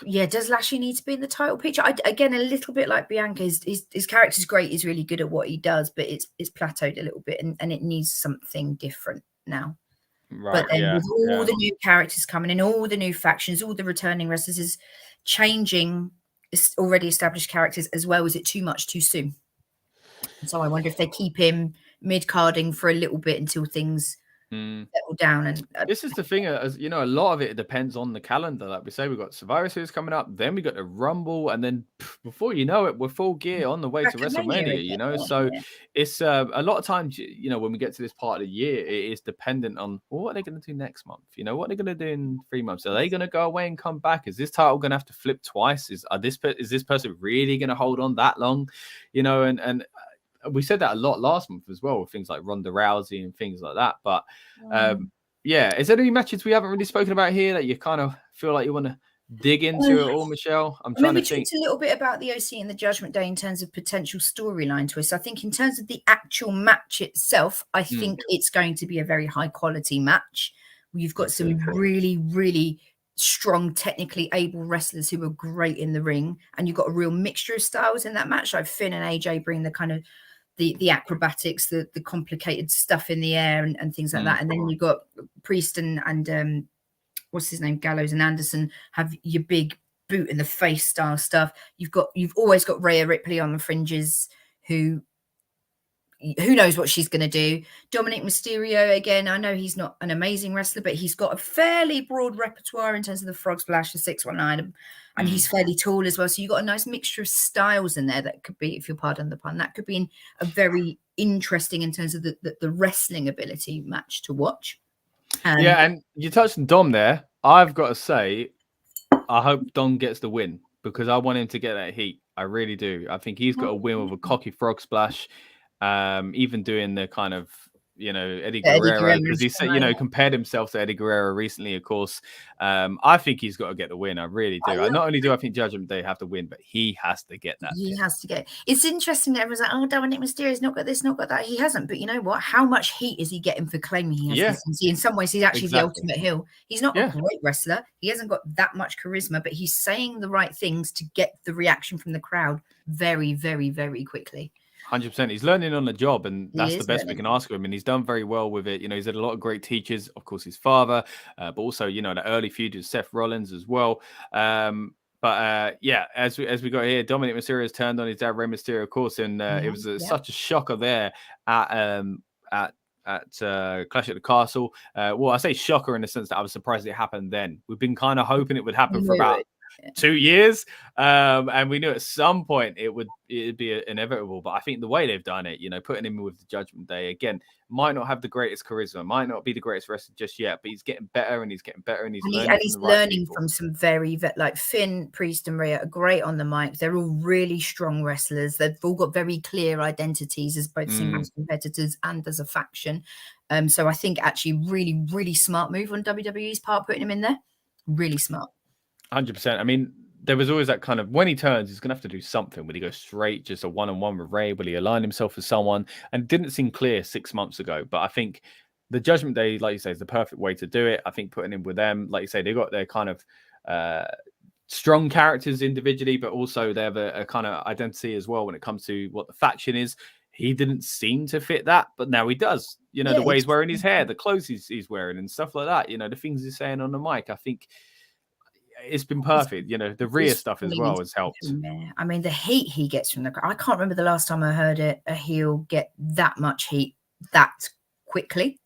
Yeah, does Lashley need to be in the title picture? Again, a little bit like Bianca, his character's great. He's really good at what he does, but it's plateaued a little bit, and it needs something different now. Right. But then with all the new characters coming in, all the new factions, all the returning wrestlers, is changing already established characters as well. Is it too much too soon? So I wonder if they keep him mid-carding for a little bit until things settle down. And this is the thing, as a lot of it depends on the calendar. Like we say, we've got Survivor Series coming up, then we got the Rumble, and then before you know it, we're full gear on the way to WrestleMania. So it's a lot of times, when we get to this part of the year, it is dependent on what are they going to do next month. What are they going to do in 3 months? Are they going to go away and come back? Is this title going to have to flip twice? Is this person really going to hold on that long? And we said that a lot last month as well, with things like Ronda Rousey and things like that. But is there any matches we haven't really spoken about here that you kind of feel like you want to dig into it all, Michelle? I'm trying to think. We talked a little bit about the OC and the Judgment Day in terms of potential storyline twists. I think in terms of the actual match itself, I think it's going to be a very high quality match. You've got some really, really strong, technically able wrestlers who are great in the ring, and you've got a real mixture of styles in that match. Like Finn and AJ bring the kind of the acrobatics, the complicated stuff in the air and things like that. And then you've got Priest and what's his name, Gallows and Anderson have your big boot in the face style stuff. You've always got Rhea Ripley on the fringes, who knows what she's going to do. Dominik Mysterio, again, I know he's not an amazing wrestler, but he's got a fairly broad repertoire in terms of the frog splash, the 619, and he's fairly tall as well. So you've got a nice mixture of styles in there that could be, if you'll pardon the pun, that could be a very interesting in terms of the wrestling ability match to watch. And you touched on Dom there. I've got to say, I hope Dom gets the win because I want him to get that heat. I really do. I think he's got a win with a cocky frog splash. Even doing the kind of Eddie Guerrero, because he said compared himself to Eddie Guerrero recently, of course. I think he's got to get the win. I really do. Not only do I think Judgment Day have to win, but he has to get that. He has to get. It's interesting that everyone's like, "Oh, Dominik Mysterio's not got this, not got that." He hasn't, but you know what? How much heat is he getting for claiming he has this? In some ways, he's actually the ultimate heel. He's not a great wrestler. He hasn't got that much charisma, but he's saying the right things to get the reaction from the crowd very, very, very quickly. 100%. He's learning on the job, and that's the best we can ask of him. And he's done very well with it. He's had a lot of great teachers, of course, his father, but also, the early feud with Seth Rollins as well. As we got here, Dominik Mysterio has turned on his dad, Rey Mysterio, of course, and it was such a shocker there at Clash at the Castle. Well, I say shocker in the sense that I was surprised it happened then. We've been kind of hoping it would happen for about 2 years. And we knew at some point it'd be inevitable. But I think the way they've done it, you know, putting him with the Judgment Day again, might not have the greatest charisma, might not be the greatest wrestler just yet, but he's getting better and he's getting better and he's learning from some very like Finn, Priest, and Rhea are great on the mic. They're all really strong wrestlers. They've all got very clear identities as both singles competitors and as a faction. So I think actually really, really smart move on WWE's part, putting him in there. Really smart. 100%. I mean, there was always that kind of, when he turns, he's going to have to do something. Will he go straight, just a one-on-one with Ray? Will he align himself with someone? And it didn't seem clear 6 months ago. But I think the Judgment Day, like you say, is the perfect way to do it. I think putting him with them, like you say, they got their kind of strong characters individually, but also they have a kind of identity as well when it comes to what the faction is. He didn't seem to fit that, but now he does. You know, the way he's wearing his hair, the clothes he's wearing and stuff like that. You know, the things he's saying on the mic. I think it's been perfect. You know, the Rhea stuff as well has helped. I mean, the heat he gets from the crowd. I can't remember the last time I heard a heel get that much heat that quickly.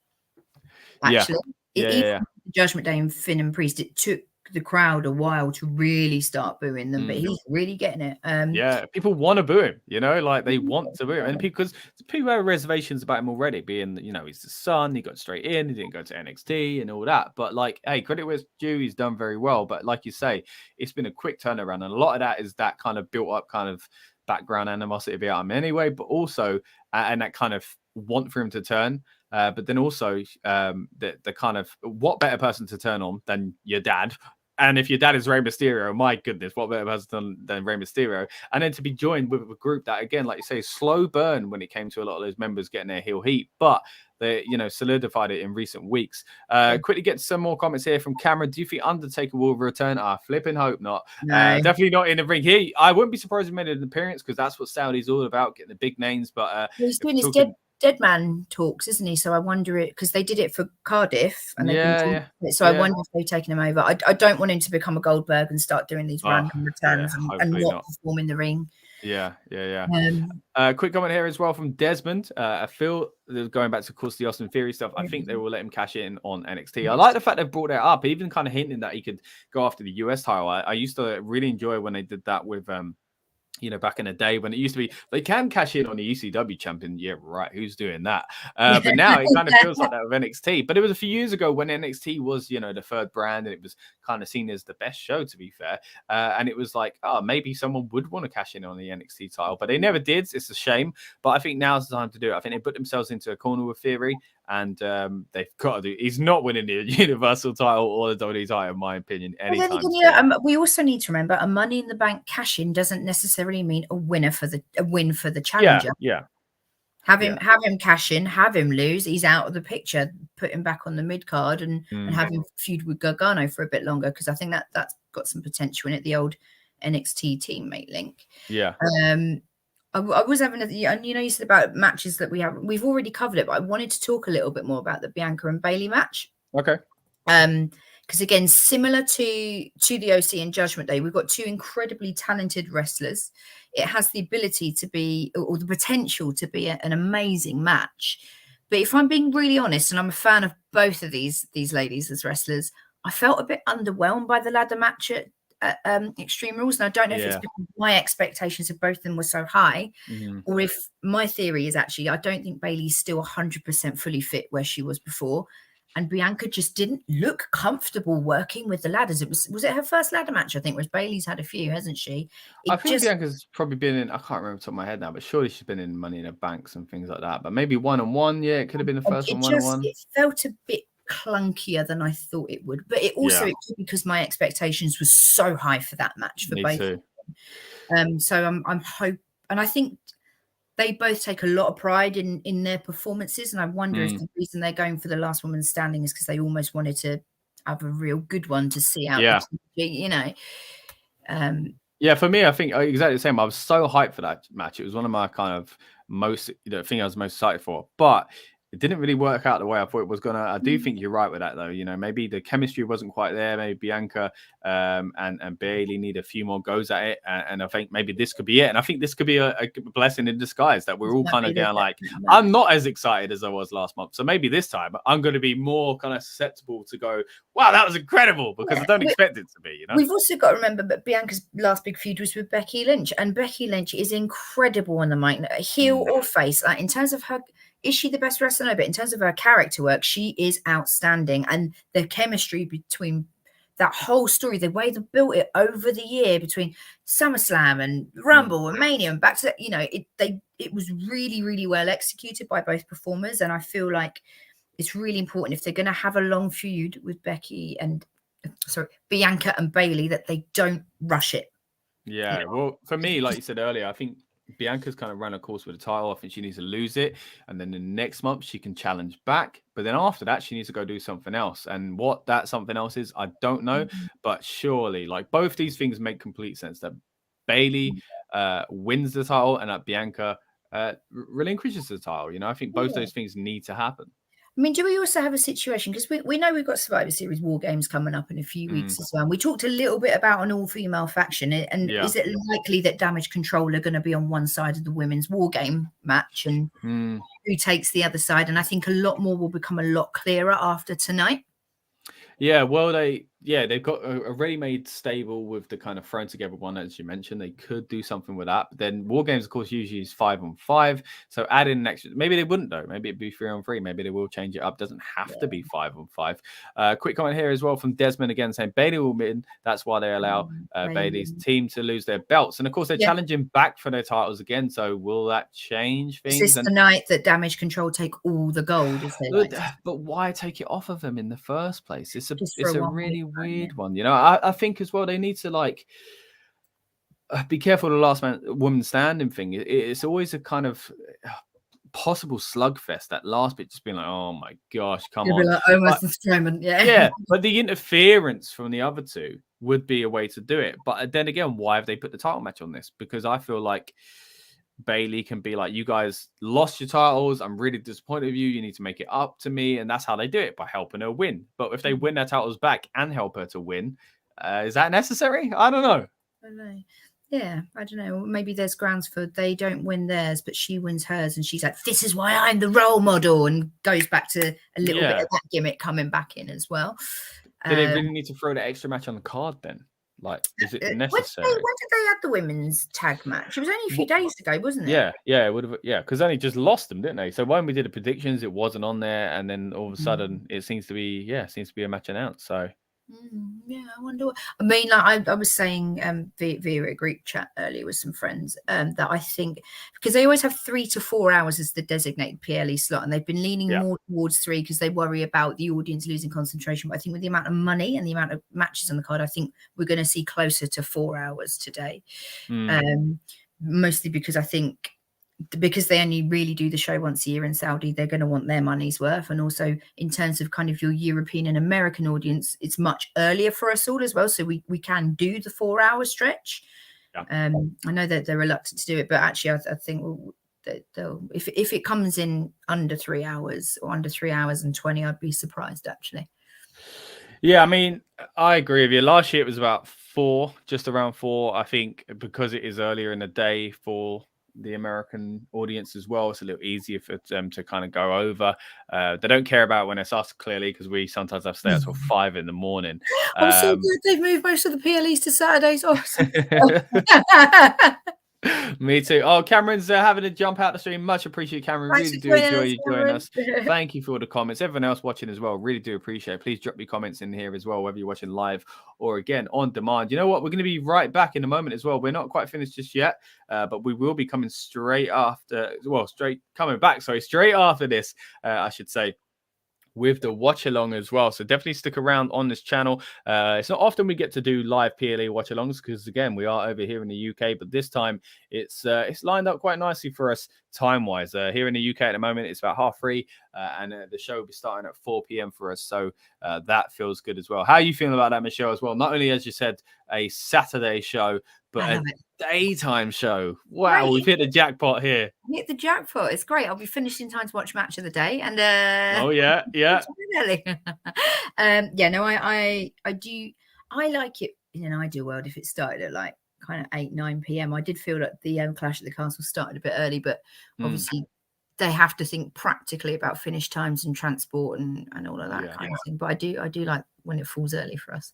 Actually, even Judgment Day and Finn and Priest, it took the crowd a while to really start booing them, but he's really getting it. People want to boo him, you know, like they want to boo him, and because people have reservations about him already, being, you know, he's the son, he got straight in, he didn't go to NXT and all that, but like, hey, credit where it's due, he's done very well. But like you say, it's been a quick turnaround, and a lot of that is that kind of built up kind of background animosity about him anyway, but also and that kind of want for him to turn. But then also the kind of, what better person to turn on than your dad? And if your dad is Rey Mysterio, my goodness, what better person than Rey Mysterio? And then to be joined with a group that, again, like you say, slow burn when it came to a lot of those members getting their heel heat, but they, you know, solidified it in recent weeks. Quickly get some more comments here from Cameron. Do you think Undertaker will return? I flipping hope not. No. Definitely not in the ring. I wouldn't be surprised if he made an appearance, because that's what Saudi's all about, getting the big names. But he's doing his dead man talks, isn't he? So I wonder it, because they did it for Cardiff, and I wonder if they've taken him over. I don't want him to become a Goldberg and start doing these random returns and not perform in the ring. Quick comment here as well from Desmond. I feel, going back to, of course, the Austin Theory stuff, I think they will let him cash in on NXT. I like the fact they brought that up, even kind of hinting that he could go after the US title. I used to really enjoy when they did that with you know, back in the day when it used to be, they can cash in on the ECW champion. Yeah, right. Who's doing that? But now it kind of feels like that with NXT. But it was a few years ago when NXT was, you know, the third brand, and it was kind of seen as the best show, to be fair. And it was like, oh, maybe someone would want to cash in on the NXT title, but they never did. It's a shame. But I think now's the time to do it. I think they put themselves into a corner with Theory, and they've got to do. He's not winning the Universal title or the WWE title, in my opinion, anytime soon. We also need to remember, a Money in the Bank cash in doesn't necessarily mean a win for the challenger. Have him cash in, have him lose. He's out of the picture. Put him back on the mid card and have him feud with Gargano for a bit longer, because I think that's got some potential in it. The old NXT teammate link. I was having and you know, you said about matches that we've already covered it, but I wanted to talk a little bit more about the Bianca and Bayley match. Okay. Because again, similar to the OC and Judgment Day, we've got two incredibly talented wrestlers. It has the ability to be, or the potential to be, an amazing match. But if I'm being really honest, and I'm a fan of both of these ladies as wrestlers, I felt a bit underwhelmed by the ladder match at Extreme Rules, and I don't know if it's because my expectations of both of them were so high, or if my theory is actually I don't think Bayley's still 100% fully fit where she was before, and Bianca just didn't look comfortable working with the ladders. Was it her first ladder match? I think, whereas Bayley's had a few, hasn't she? I think Bianca's probably been in, I can't remember off the top of my head now, but surely she's been in Money in the Banks and things like that. But maybe one-on-one, it could have been the first one-on-one. It felt a bit clunkier than I thought it would, but it also it could be because my expectations was so high for that match for both of them. So I'm hope, and I think they both take a lot of pride in their performances, and I wonder if the reason they're going for the last woman standing is because they almost wanted to have a real good one to see out. You know. For me, I think exactly the same. I was so hyped for that match. It was one of my kind of most, thing I was most excited for. But it didn't really work out the way I thought it was gonna. I do think you're right with that, though. You know, maybe the chemistry wasn't quite there. Maybe Bianca and Bayley need a few more goes at it, and I think maybe this could be it. And I think this could be a blessing in disguise that we're all kind of going like, I'm not as excited as I was last month, so maybe this time I'm going to be more kind of susceptible to go, wow, that was incredible, because I don't expect it to be. You know, we've also got to remember that Bianca's last big feud was with Becky Lynch, and Becky Lynch is incredible on the mic, heel or face. Like, in terms of her. Is she the best wrestler? No, but in terms of her character work, she is outstanding. And the chemistry between that whole story, the way they built it over the year between SummerSlam and Rumble and Mania and back to, you know, it was really, really well executed by both performers. And I feel like it's really important, if they're going to have a long feud with Bianca and Bayley, that they don't rush it. Yeah, you know? Well, for me, like you said earlier, I think Bianca's kind of run a course with the title. I think she needs to lose it, and then the next month she can challenge back. But then after that, she needs to go do something else. And what that something else is, I don't know. But surely, like, both these things make complete sense. That Bayley wins the title and that Bianca relinquishes the title. You know, I think both those things need to happen. I mean, do we also have a situation, because we know we've got Survivor Series War Games coming up in a few weeks as well. And we talked a little bit about an all-female faction, and is it likely that Damage Control are going to be on one side of the women's War Game match, and who takes the other side? And I think a lot more will become a lot clearer after tonight. Yeah, well, they've got a ready-made stable with the kind of thrown together one, as you mentioned. They could do something with that. But then War Games, of course, usually is 5-on-5. So add in an extra. Maybe they wouldn't, though. Maybe it'd be 3-on-3. Maybe they will change it up. Doesn't have to be 5-on-5. Quick comment here as well from Desmond again, saying Bayley will win. That's why they allow Bayley's team to lose their belts. And of course, they're challenging back for their titles again. So will that change things? Is this the night that Damage Control take all the gold? But why take it off of them in the first place? It's a really weird one, you know. I think as well they need to like be careful of the last woman standing thing. It's always a kind of possible slugfest. That last bit just being like, oh my gosh, come on, like Omos and Strowman, yeah. But the interference from the other two would be a way to do it. But then again, why have they put the title match on this? Because I feel like Bayley can be like, you guys lost your titles, I'm really disappointed with you, you need to make it up to me. And that's how they do it, by helping her win. But if they win their titles back and help her to win, is that necessary? I don't know. Yeah, I don't know. Maybe there's grounds for they don't win theirs, but she wins hers, and she's like, this is why I'm the role model, and goes back to a little bit of that gimmick coming back in as well. Do they really need to throw the extra match on the card then? Like, is it necessary? When did they have the women's tag match? It was only a few days ago, wasn't it? Yeah, it would have. Yeah, because they only just lost them, didn't they? So when we did the predictions, it wasn't on there, and then all of a sudden, it seems to be a match announced. So yeah, I wonder. I mean, like I was saying via a group chat earlier with some friends that I think, because they always have 3 to 4 hours as the designated PLE slot, and they've been leaning more towards 3 because they worry about the audience losing concentration. But I think with the amount of money and the amount of matches on the card, I think we're going to see closer to 4 hours today. Mostly because I think, because they only really do the show once a year in Saudi, they're going to want their money's worth. And also in terms of kind of your European and American audience, it's much earlier for us all as well. So we can do the 4 hour stretch. I know that they're reluctant to do it, but actually I think if it comes in under 3 hours or under 3 hours and 20, I'd be surprised actually. Yeah, I mean, I agree with you. Last year it was about 4, just around 4. I think because it is earlier in the day for the American audience as well, it's a little easier for them to kind of go over. They don't care about when it's us, clearly, because we sometimes have to stay out till 5 in the morning. I'm so good they've moved most of the PLEs to Saturdays. Me too. Oh, Cameron's having to jump out the stream. Much appreciate, Cameron. Really do enjoy you joining us. Thank you for all the comments. Everyone else watching as well, really do appreciate it. Please drop your comments in here as well, whether you're watching live or again on demand. You know what? We're going to be right back in a moment as well. We're not quite finished just yet, but we will be coming straight after this, I should say, with the watch along as well. So definitely stick around on this channel. It's not often we get to do live PLE watch alongs because again we are over here in the UK, but this time it's lined up quite nicely for us time wise. Here in the UK at the moment it's about 3:30 and the show will be starting at 4 p.m. for us, so that feels good as well. How are you feeling about that, Michelle, as well? Not only, as you said, a Saturday show, but I a love it. daytime show. Wow, Great. we've hit the jackpot here. Hit the jackpot. It's great. I'll be finished in time to watch Match of the Day. And Oh yeah. Really. Yeah, no, I do. I like it in an ideal world if it started at like kind of 8-9 p.m. I did feel that the Clash at the Castle started a bit early, but obviously they have to think practically about finish times and transport and all of that kind of thing. But I do like when it falls early for us.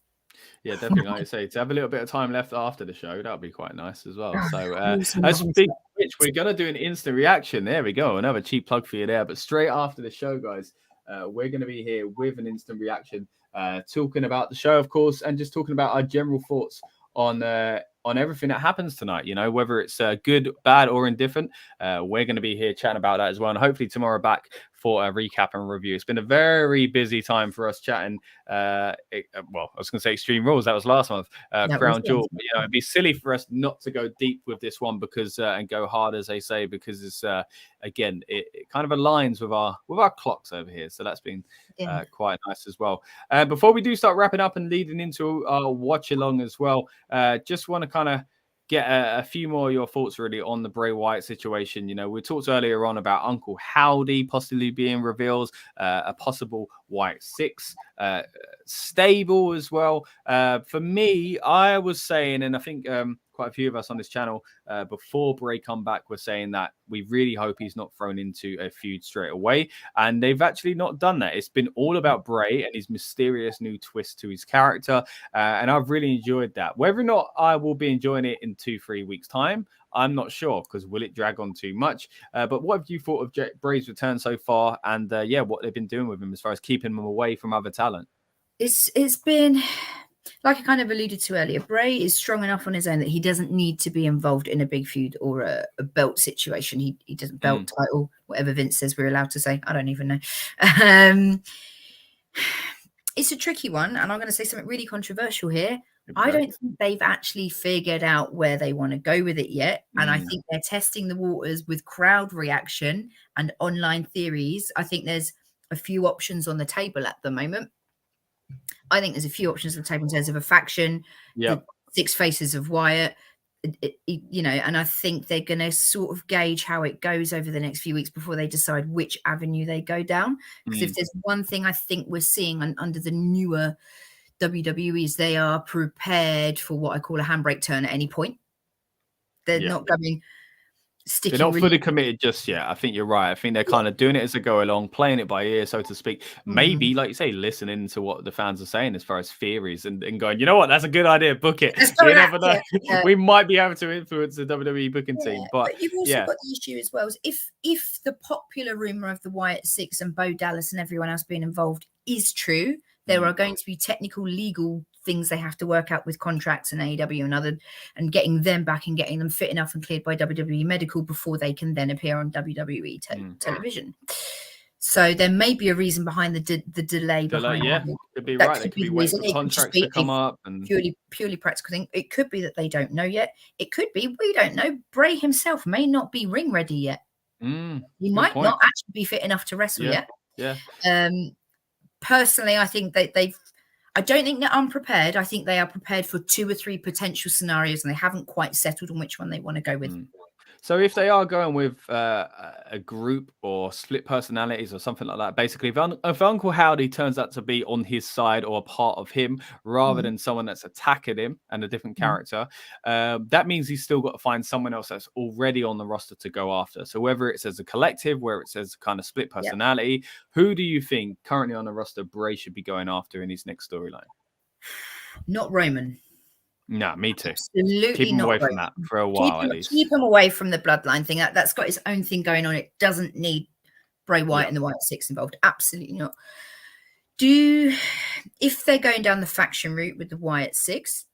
Yeah, definitely. Like I say, to have a little bit of time left after the show, that would be quite nice as well. So, speaking of which, we're going to do an instant reaction. There we go. Another cheap plug for you there. But straight after the show, guys, we're going to be here with an instant reaction, talking about the show, of course, and just talking about our general thoughts on everything that happens tonight. You know, whether it's good, bad, or indifferent. We're going to be here chatting about that as well. And hopefully tomorrow back for a recap and review. It's been a very busy time for us chatting. I was going to say Extreme Rules. That was last month. Crown Jewel. But, you know, it'd be silly for us not to go deep with this one because and go hard, as they say, because it's again, it kind of aligns with our clocks over here. So that's been quite nice as well. Before we do start wrapping up and leading into our watch along as well, just want to kind of get a few more of your thoughts really on the Bray Wyatt situation. You know, we talked earlier on about Uncle Howdy possibly being revealed, a possible Wyatt 6 stable as well. For me, I was saying, and I think quite a few of us on this channel before Bray come back were saying that we really hope he's not thrown into a feud straight away, and they've actually not done that. It's been all about Bray and his mysterious new twist to his character, and I've really enjoyed that. Whether or not I will be enjoying it in 2-3 weeks time, I'm not sure, because will it drag on too much? But what have you thought of Bray's return so far, and what they've been doing with him as far as keeping him away from other talent? It's been, like I kind of alluded to earlier, Bray is strong enough on his own that he doesn't need to be involved in a big feud or a belt situation. He doesn't belt title, whatever Vince says we're allowed to say. I don't even know. It's a tricky one, and I'm going to say something really controversial here. Okay. I don't think they've actually figured out where they want to go with it yet. And I think they're testing the waters with crowd reaction and online theories. I think there's a few options on the table at the moment. I think there's a few options on the table in terms of a faction, the 6 faces of Wyatt, you know, and I think they're going to sort of gauge how it goes over the next few weeks before they decide which avenue they go down. Because if there's one thing I think we're seeing under the newer WWE is they are prepared for what I call a handbrake turn at any point. They're not going sticking. They're not fully committed just yet. I think you're right. I think they're kind of doing it as they go along, playing it by ear, so to speak. Maybe, like you say, listening to what the fans are saying as far as theories and going, you know what, that's a good idea, book it. You never know. We might be able to influence the WWE booking team. But you've also got the issue as well. If the popular rumor of the Wyatt 6 and Bo Dallas and everyone else being involved is true, there are going to be technical, legal things they have to work out with contracts and AEW and getting them back and getting them fit enough and cleared by WWE Medical before they can then appear on WWE television. So there may be a reason behind the delay behind it. Could be right. There could be waiting for contracts to come up and purely practical thing. It could be that they don't know yet. It could be we don't know. Bray himself may not be ring ready yet. He might not actually be fit enough to wrestle yet. Yeah. Personally, I think I don't think they're unprepared. I think they are prepared for 2 or 3 potential scenarios, and they haven't quite settled on which one they want to go with. So if they are going with a group or split personalities or something like that, basically, if Uncle Howdy turns out to be on his side or a part of him rather than someone that's attacking him and a different character, that means he's still got to find someone else that's already on the roster to go after. So whether it's as a collective, where it says kind of split personality, who do you think currently on the roster Bray should be going after in his next storyline? Not Roman. No, me too. Absolutely keep him not away from that for a while at least. Keep him away from the bloodline thing. That's got its own thing going on. It doesn't need Bray Wyatt and the Wyatt 6 involved. Absolutely not. If they're going down the faction route with the Wyatt 6,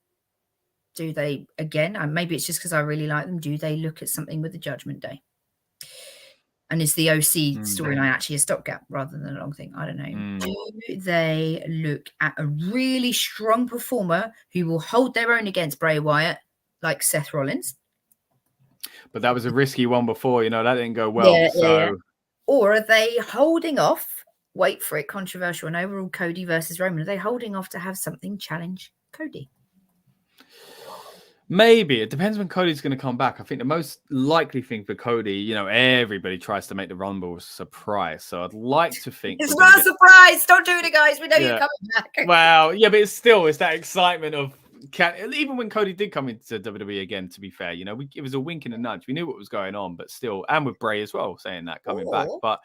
do they, again, maybe it's just because I really like them, do they look at something with the Judgment Day? And is the OC storyline actually a stopgap rather than a long thing? I don't know. Do they look at a really strong performer who will hold their own against Bray Wyatt, like Seth Rollins? But that was a risky one before, you know, that didn't go well. Or are they holding off? Wait for it, controversial and overall Cody versus Roman. Are they holding off to have something challenge Cody? Maybe it depends when Cody's going to come back. I think the most likely thing for Cody, everybody tries to make the Rumble a surprise. So I'd like to think it's not a surprise. Don't do it, guys. We know you're coming back. Well, yeah, but it's that excitement of even when Cody did come into WWE again. To be fair, it was a wink and a nudge. We knew what was going on, but still, and with Bray as well, saying that coming back. But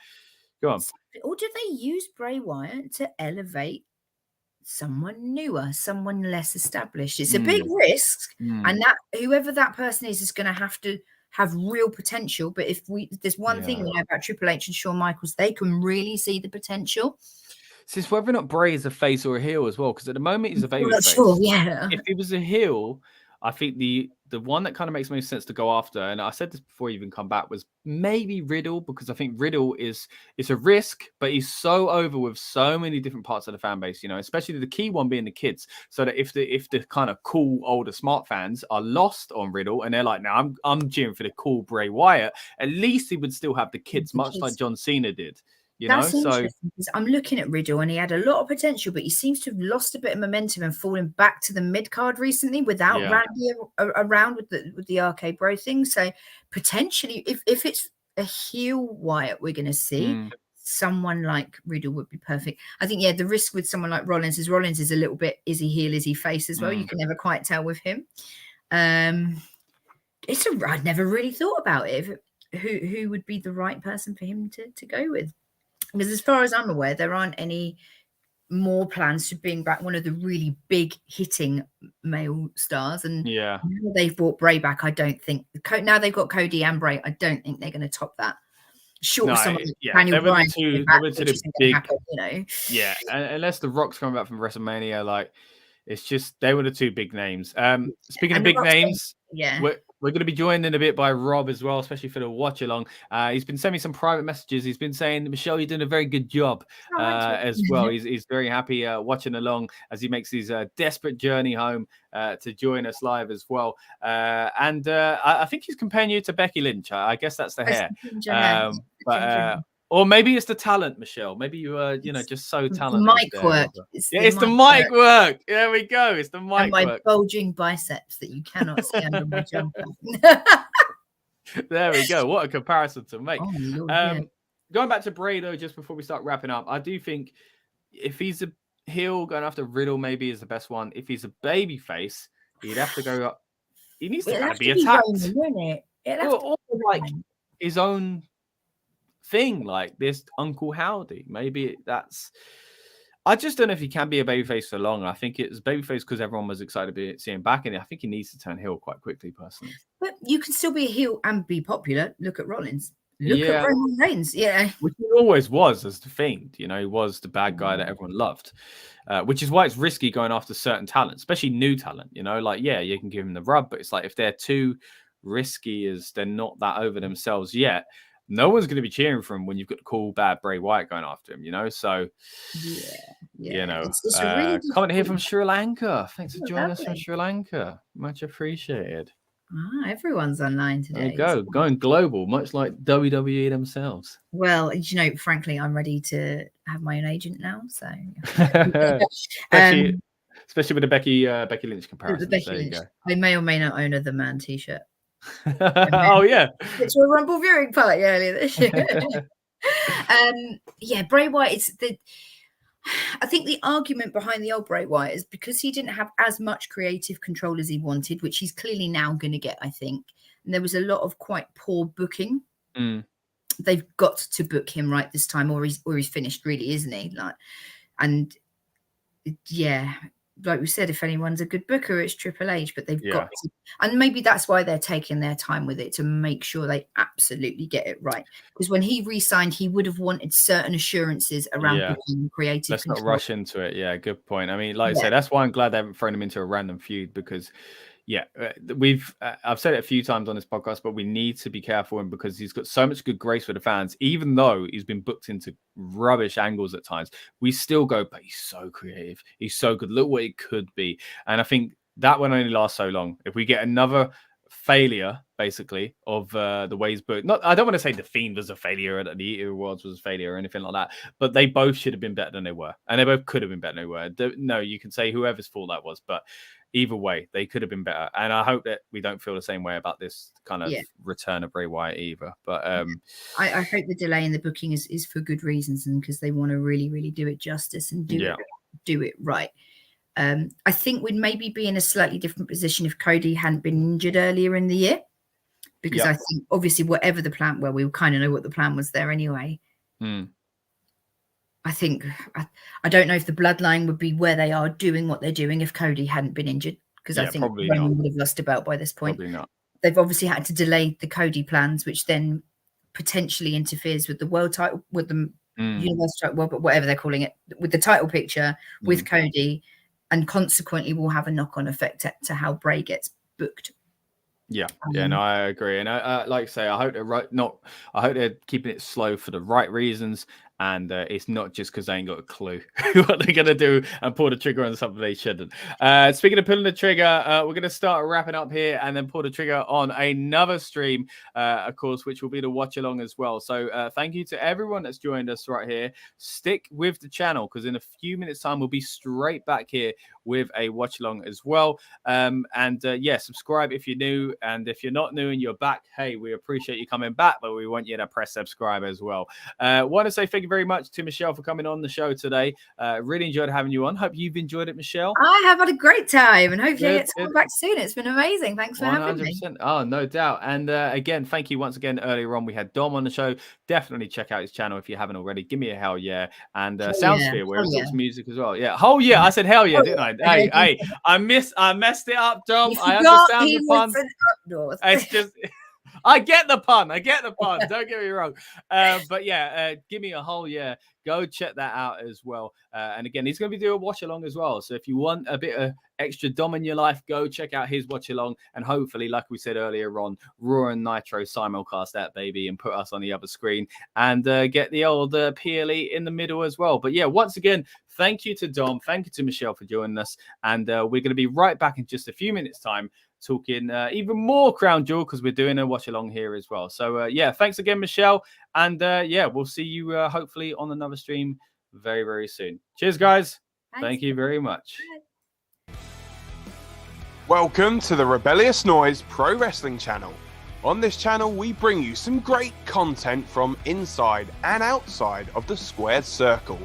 go on. Or did they use Bray Wyatt to elevate someone newer, someone less established? It's a big risk, and that whoever that person is going to have real potential. But if there's one thing we know about Triple H and Shawn Michaels, they can really see the potential. Since whether or not Bray is a face or a heel as well, because at the moment he's a baby face. Sure, yeah. If he was a heel, I think the one that kind of makes most sense to go after, and I said this before he even come back, was maybe Riddle, because I think Riddle it's a risk, but he's so over with so many different parts of the fan base, especially the key one being the kids. So that if the kind of cool older smart fans are lost on Riddle and they're like, no, I'm cheering for the cool Bray Wyatt, at least he would still have the kids, much like John Cena did. That's interesting, because I'm looking at Riddle and he had a lot of potential, but he seems to have lost a bit of momentum and fallen back to the mid card recently without Randy around with the RK Bro thing. So potentially, if it's a heel Wyatt, we're going to see someone like Riddle would be perfect. I think the risk with someone like Rollins is a little bit, is he heel, is he face as well? You can never quite tell with him. I'd never really thought about it. Who would be the right person for him to go with? Because as far as I'm aware, there aren't any more plans to bring back one of the really big hitting male stars. And now they've brought Bray back. I don't think now they've got Cody and Bray. I don't think they're going to top that. Short of someone like Daniel Bryan. Yeah, unless The Rock's coming back from WrestleMania, it's just they were the two big names. Speaking of big names, we're going to be joined in a bit by Rob as well, especially for the watch along. He's been sending me some private messages. He's been saying, Michelle, you're doing a very good job as well. He's very happy watching along as he makes his desperate journey home to join us live as well. And I think he's comparing you to Becky Lynch. I guess that's the hair. Or maybe it's the talent, Michelle. Maybe you are, just so talented. The mic work. It's the mic work. There we go. It's the mic work. And my bulging biceps that you cannot see under my jumper. There we go. What a comparison to make. Oh, Lord, going back to Bray, though, just before we start wrapping up, I do think if he's a heel, going after Riddle maybe is the best one. If he's a baby face, he'd have to go up. He needs to be attacked. Or like his own thing, like this Uncle Howdy. Maybe that's. I just don't know if he can be a babyface for long. I think it's babyface because everyone was excited to see him back, and I think he needs to turn heel quite quickly, personally. But you can still be a heel and be popular. Look at Rollins. Look at Roman Reigns. Which he always was as the Fiend. He was the bad guy that everyone loved. Which is why it's risky going after certain talent, especially new talent. You can give him the rub, but it's like if they're too risky, as they're not that over themselves yet, no one's going to be cheering for him when you've got the cool, bad Bray Wyatt going after him, So, it's really comment here from Sri Lanka. Thanks for joining us from Sri Lanka. Much appreciated. Everyone's online today. There you go. Going global, much like WWE themselves. Well, frankly, I'm ready to have my own agent now. So, especially with the Becky Lynch comparison. There you go. I may or may not own a The Man t-shirt. Oh yeah, it's a Rumble viewing party earlier this year. Bray Wyatt. I think the argument behind the old Bray Wyatt is because he didn't have as much creative control as he wanted, which he's clearly now going to get. I think, and there was a lot of quite poor booking. They've got to book him right this time, or he's finished, really, isn't he? Like we said, if anyone's a good booker, it's Triple H, but they've got to, and maybe that's why they're taking their time with it to make sure they absolutely get it right. Because when he re-signed, he would have wanted certain assurances around booking creative. Let's not rush into it. Yeah, good point. I mean, like I said, that's why I'm glad they haven't thrown him into a random feud because. I've said it a few times on this podcast, but we need to be careful because he's got so much good grace for the fans. Even though he's been booked into rubbish angles at times, we still go, but he's so creative. He's so good. Look what it could be. And I think that one only lasts so long. If we get another failure, basically, of the way he's booked. I don't want to say The Fiend was a failure and the Eater Awards was a failure or anything like that, but they both should have been better than they were. And they both could have been better than they were. No, you can say whoever's fault that was, but either way, they could have been better. And I hope that we don't feel the same way about this kind of return of Bray Wyatt either. But I hope the delay in the booking is for good reasons and because they want to really, really do it justice and do it right. I think we'd maybe be in a slightly different position if Cody hadn't been injured earlier in the year. Because I think, obviously, whatever the plan, well, we kind of know what the plan was there anyway. I think, I don't know if the bloodline would be where they are doing what they're doing if Cody hadn't been injured. Because I think Roman would have lost a belt by this point. Probably not. They've obviously had to delay the Cody plans, which then potentially interferes with the world title, with the Universal title, well, but whatever they're calling it, with the title picture with Cody, and consequently will have a knock-on effect to how Bray gets booked. Yeah, no, I agree, and I like I say, I hope they're keeping it slow for the right reasons, and it's not just because they ain't got a clue what they're gonna do and pull the trigger on something they shouldn't. Speaking of pulling the trigger, we're gonna start wrapping up here and then pull the trigger on another stream, of course, which will be the watch along as well. So thank you to everyone that's joined us right here. Stick with the channel because in a few minutes' time we'll be straight back here with a watch along as well. Subscribe if you're new, and if you're not new and you're back, hey, we appreciate you coming back, but we want you to press subscribe as well. Want to say thank you very much to Michelle for coming on the show today. Really enjoyed having you on. Hope you've enjoyed it, Michelle. I have had a great time, and hopefully I get to come back soon. It's been amazing. Thanks for having me. Oh, no doubt. And again, thank you once again. Earlier on, we had Dom on the show. Definitely check out his channel if you haven't already. Give me a hell yeah. And Soundsphere, where he talks music as well. Yeah. Oh yeah, I said hell yeah, didn't I? Hey, I messed it up, Dom. I understand the pun. It's just I get the pun. Don't get me wrong. Give me a whole yeah. Go check that out as well. And again, he's going to be doing a watch along as well. So if you want a bit of extra Dom in your life, go check out his watch along. And hopefully, like we said earlier on, Raw and Nitro simulcast that baby and put us on the other screen and get the old PLE in the middle as well. But yeah, once again, thank you to Dom. Thank you to Michelle for joining us. And we're going to be right back in just a few minutes' time, talking even more Crown Jewel because we're doing a watch along here as well. So thanks again, Michelle, and we'll see you hopefully on another stream very, very soon. Cheers, guys. Thank you very much. Welcome to the Rebellious Noise Pro Wrestling channel. On this channel, we bring you some great content from inside and outside of the squared circle.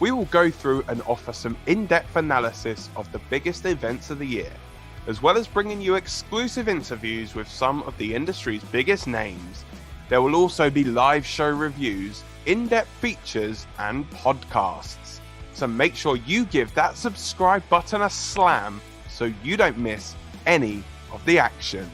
We will go through and offer some in-depth analysis of the biggest events of the year, as well as bringing you exclusive interviews with some of the industry's biggest names. There will also be live show reviews, in-depth features, and podcasts. So make sure you give that subscribe button a slam so you don't miss any of the action.